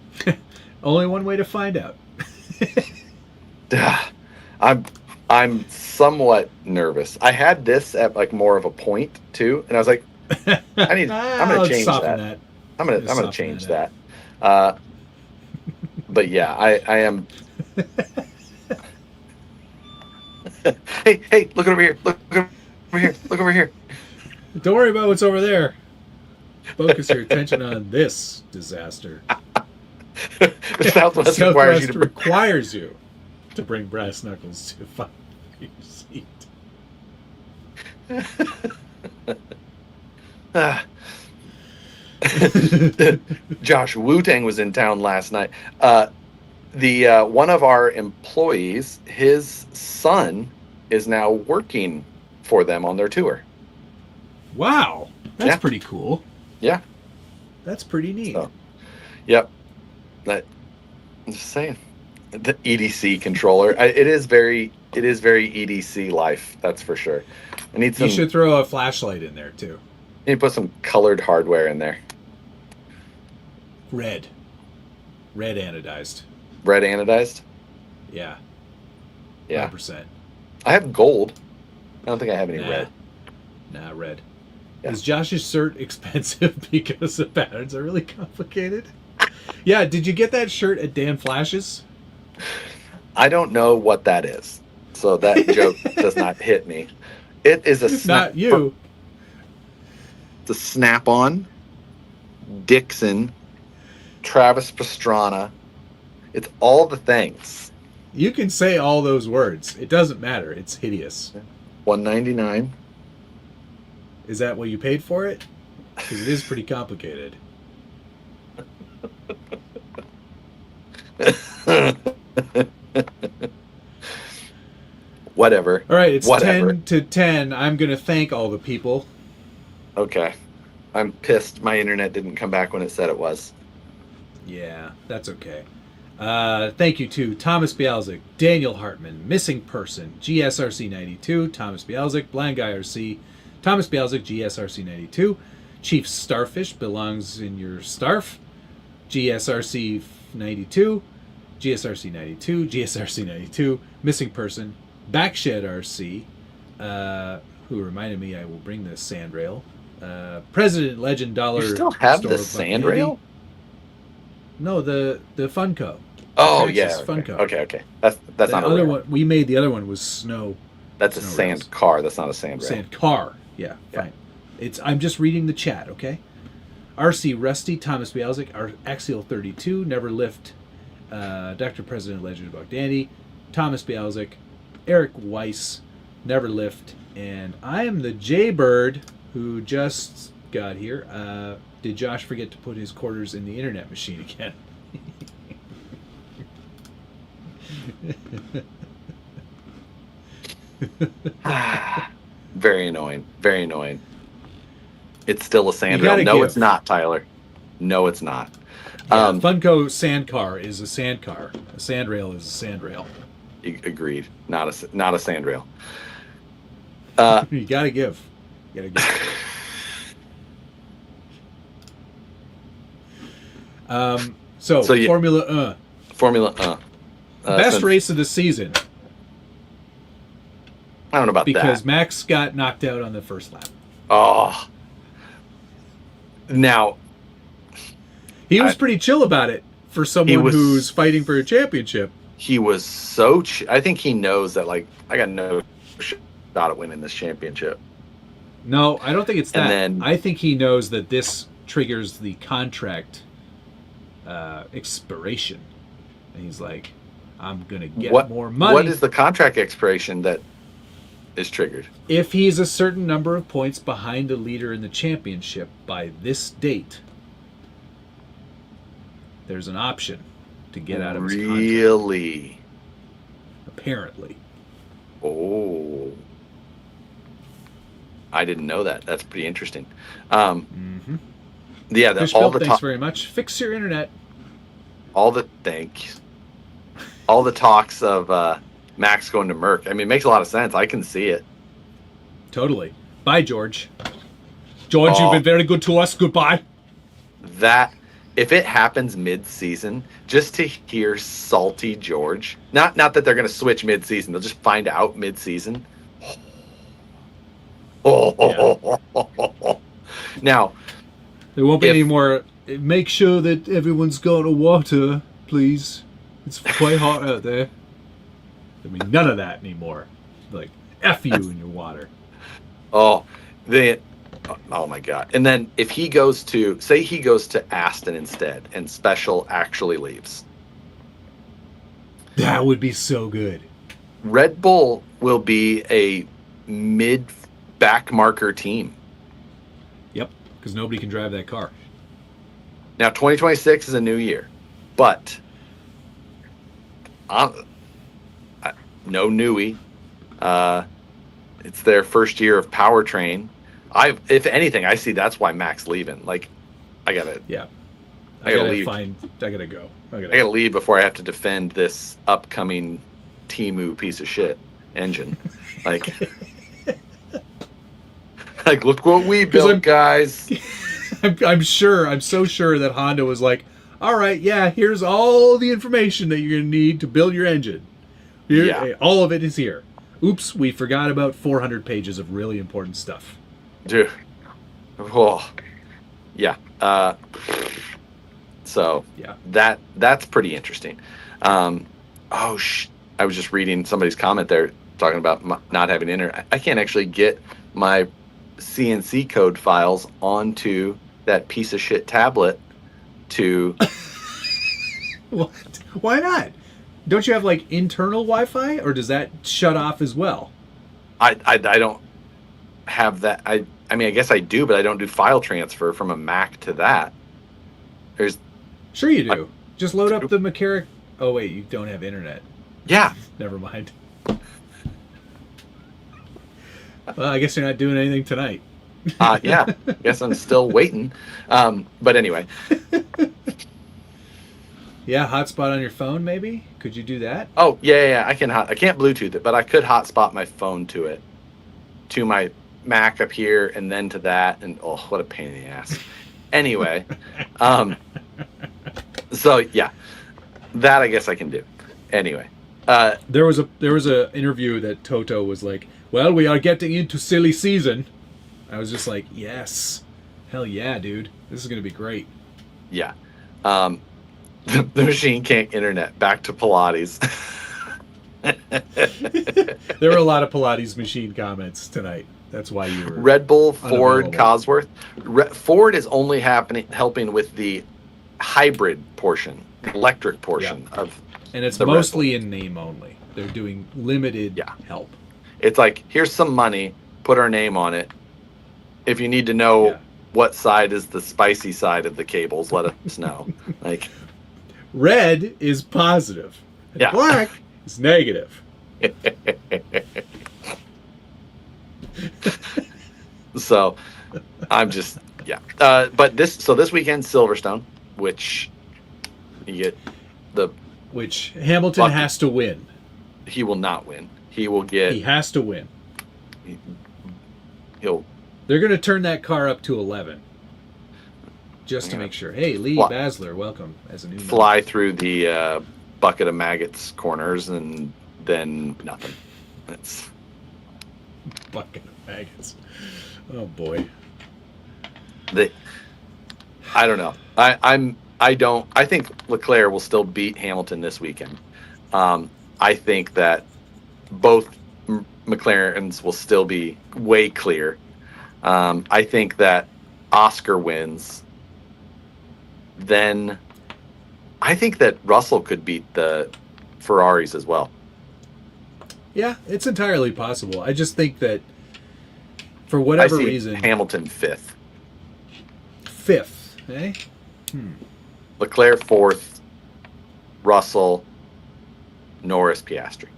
Only one way to find out. I'm somewhat nervous. I had this at like more of a point too, and I was like, I'm gonna change that. I'm gonna change that. But yeah, I am. Hey, look over here! Look over here! Look over here! Don't worry about what's over there. Focus your attention on this disaster. Southwest requires you to bring brass knuckles to find your seat. Josh, Wu-Tang was in town last night. The one of our employees, his son is now working for them on their tour. Wow, that's pretty cool. Yeah, that's pretty neat. So, yep. I'm just saying, the EDC controller. It is very EDC life. That's for sure. I need some. You should throw a flashlight in there too. You need to put some colored hardware in there. Red anodized. Red anodized? Yeah. 5%. I have gold. I don't think I have any red. Nah, red. Yeah. Is Josh's shirt expensive because the patterns are really complicated? Yeah, did you get that shirt at Dan Flash's? I don't know what that is. So that joke does not hit me. It is a not you. It's a Snap-on, Dixon, Travis Pastrana. It's all the things. You can say all those words. It doesn't matter. It's hideous. $199. Is that what you paid for it? Because it is pretty complicated. Whatever. All right, it's Whatever. 10 to 10. I'm going to thank all the people. Okay. I'm pissed my internet didn't come back when it said it was. Yeah, that's okay. Thank you to Thomas Bialzik, Daniel Hartman, Missing Person, GSRC92, Thomas Bialzik, Blind Guy RC, Thomas Bialzik, GSRC92, Chief Starfish belongs in your Starf. GSRC 92, GSRC 92, GSRC 92, missing person, Backshed RC, who reminded me I will bring the sandrail. President Legend Dollar. You still have Store the sandrail? No, the Funko. Oh Texas yeah. Funko. Okay. That's The not a other rare one we made. The other one was snow. That's a Snow sand rails. car. That's not a sandrail. Sand car. Yeah, fine. I'm just reading the chat, okay? RC Rusty, Thomas Bialzik, Axial 32, Never Lift, Dr. President Legend of Bogdandy, Thomas Bialzik, Eric Weiss, Never Lift, and I am the Jaybird who just got here. Did Josh forget to put his quarters in the internet machine again? Very annoying. Very annoying. It's still a sandrail. gotta No, give. it's not, Tyler. No, it's not. Yeah, Funko sand car is a sand car. A sandrail is a sandrail. Agreed. Not a sandrail. You gotta give. You gotta give. So yeah, Formula best since- race of the season I don't know about because that. Max got knocked out on the first lap. Oh. Now, He was pretty chill about it for someone who's fighting for a championship. he was so... I think he knows that, like, I got no shot at winning this championship. No, I don't think it's that. And then- I think he knows that this triggers the contract expiration. And he's like, I'm going to get more money. What is the contract expiration that is triggered? If he's a certain number of points behind the leader in the championship by this date, there's an option to get out of his contract. Really? Apparently. Oh. I didn't know that. That's pretty interesting. Mm-hmm. Yeah, Fish all Bill, the thanks very much. Fix your internet. all the talks of Max going to Merck. I mean, it makes a lot of sense. I can see it. Totally. Bye, George. George, you've been very good to us. Goodbye. That if it happens mid-season, just to hear salty George, not that they're going to switch mid-season, they'll just find out mid-season. Now, There won't be any more. Make sure that everyone's got a water, please. It's quite hot out there. I mean, none of that anymore. Like, F you and your water. oh my God. And then if he goes to, say he goes to Aston instead and Special actually leaves, That would be so good. Red Bull will be a mid-back marker team. Yep, because nobody can drive that car. Now, 2026 is a new year, but no newie. It's their first year of powertrain. If anything, I see that's why Mac's leaving. Like, I gotta leave. I gotta go. I gotta leave before I have to defend this upcoming Temu piece of shit engine. Like, look what we built, guys. I'm so sure that Honda was like, all right, yeah, here's all the information that you're gonna need to build your engine. Here, all of it is here. Oops, we forgot about 400 pages of really important stuff. Dude. Oh. Yeah. So yeah, that's pretty interesting. I was just reading somebody's comment there talking about not having internet. I can't actually get my CNC code files onto that piece of shit tablet to... What? Why not? Don't you have like internal Wi-Fi, or does that shut off as well? I don't have that. I mean, I guess I do, but I don't do file transfer from a Mac to that. Sure you do. Just load up the McCarrick. Oh wait, you don't have internet. Yeah. Never mind. Well, I guess you're not doing anything tonight. Yeah. I guess I'm still waiting. But anyway. Yeah, hotspot on your phone, maybe? Could you do that? Oh, yeah. I can't Bluetooth it, but I could hotspot my phone to it, to my Mac up here and then to that, and oh, what a pain in the ass. Anyway, so yeah, that I guess I can do. Anyway, there was a interview that Toto was like, "Well, we are getting into silly season." I was just like, "Yes, hell yeah, dude, this is gonna be great." Yeah, the machine can't internet. Back to Pilates. There were a lot of Pilates machine comments tonight. That's why you were Red Bull, Ford, unavailable. Cosworth. Ford is only helping with the hybrid portion, electric portion of. And it's the mostly in name only. They're doing limited help. It's like, here's some money, put our name on it. If you need to know what side is the spicy side of the cables, let us know. Like, red is positive. And Yeah. black is negative. So I'm just but this weekend Silverstone, which you get Which Hamilton Bucky. has to win. he will not win. He will get He has to win. he'll They're going to turn that car up to 11. Just to Yeah. make sure. Hey, Lee Fly- Basler, welcome as a new member. fly through the bucket of maggots corners and then nothing. It's Bucket of maggots. Oh boy. I don't know. I think Leclerc will still beat Hamilton this weekend. I think that both McLarens will still be way clear. I think that Oscar wins. Then I think that Russell could beat the Ferraris as well. Yeah, it's entirely possible. I just think that for I whatever see reason, Hamilton fifth, fifth, eh? Leclerc fourth, Russell, Norris, Piastri.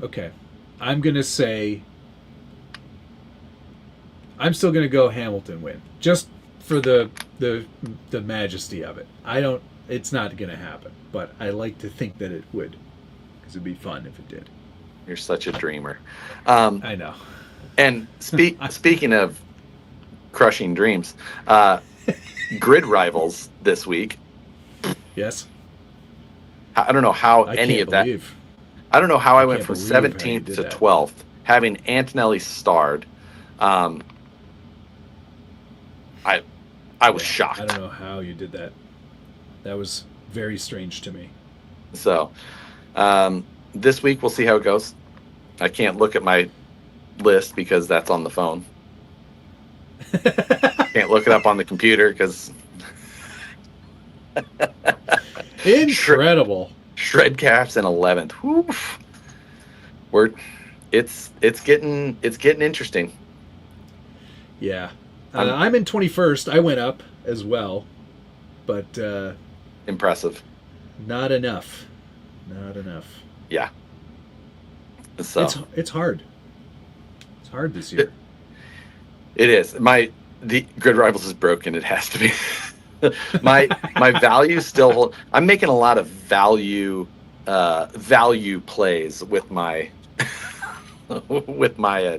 Okay. I'm going to say I'm still going to go Hamilton win. Just for the majesty of it. It's not going to happen, but I like to think that it would, because it'd be fun if it did. You're such a dreamer. I know. And speaking of crushing dreams, grid rivals this week. Yes. I don't know how I any can't of that. believe. I don't know how I went can't from believe how you 17th did to that. 12th, having Antonelli starred. I was shocked. I don't know how you did that. That was very strange to me. So this week we'll see how it goes. I can't look at my list because that's on the phone. Can't look it up on the computer because Incredible. Shredcap's in 11th. Woof. It's getting interesting. Yeah. I'm in 21st. I went up as well, but Impressive. not enough. Not enough. Yeah. So It's hard. It's hard this year. it is. The Grid Rivals is broken. It has to be. my value still hold. I'm making a lot of value plays with my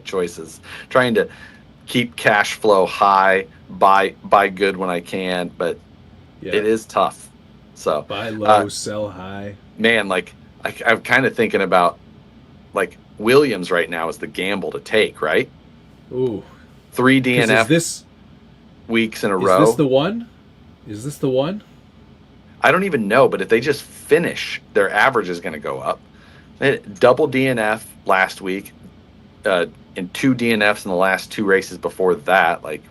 choices, trying to keep cash flow high, buy good when I can, but Yeah. it is tough. So Buy low, sell high. man, like I'm kind of thinking about like Williams right now is the gamble to take, right? Ooh. 3 Is DNF this weeks in a is row. this the one? Is this the one? I don't even know, but if they just finish, their average is going to go up. They had double DNF last week, and 2 DNFs in the last 2 races before that. Like,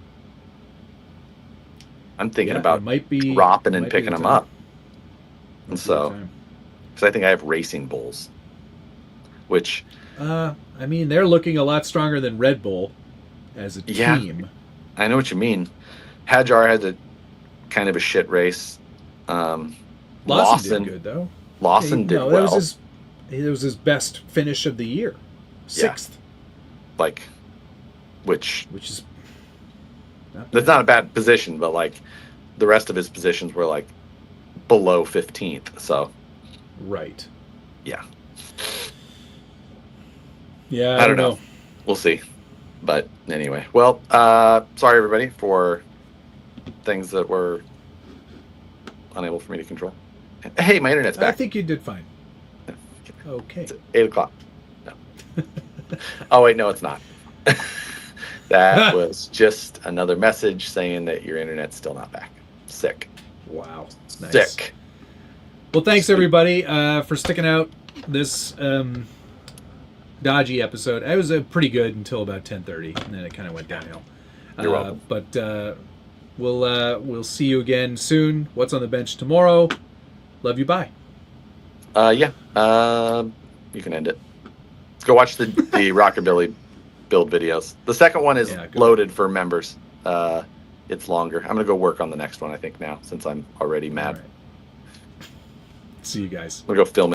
I'm thinking Yeah, about it might be dropping and might be picking the them time. up. And so, because I think I have Racing Bulls, which I mean, they're looking a lot stronger than Red Bull as a Yeah. team. I know what you mean. Hadjar had a kind of a shit race. Lawson did good though. Lawson did no, well. It was his best finish of the year. 6th, Like, which which is that's not a bad position, but like the rest of his positions were like below 15th. So right. yeah. Yeah, I don't know. We'll see. But anyway, well, sorry everybody for things that were unable for me to control. Hey, my internet's back. I think you did fine. Okay. It's 8 o'clock. No. Oh wait, no, it's not. That was just another message saying that your internet's still not back. Sick. Wow. Nice. Sick. Well, thanks everybody for sticking out this dodgy episode. It was pretty good until about 10:30, and then it kind of went downhill. You're welcome. But we'll see you again soon. What's on the bench tomorrow? Love you. Bye. Yeah. You can end it. Let's go watch the Rockabilly build videos. The second one is loaded for members. It's longer. I'm gonna go work on the next one, I think, now, since I'm already mad. All right. See you guys. I'm gonna go film it.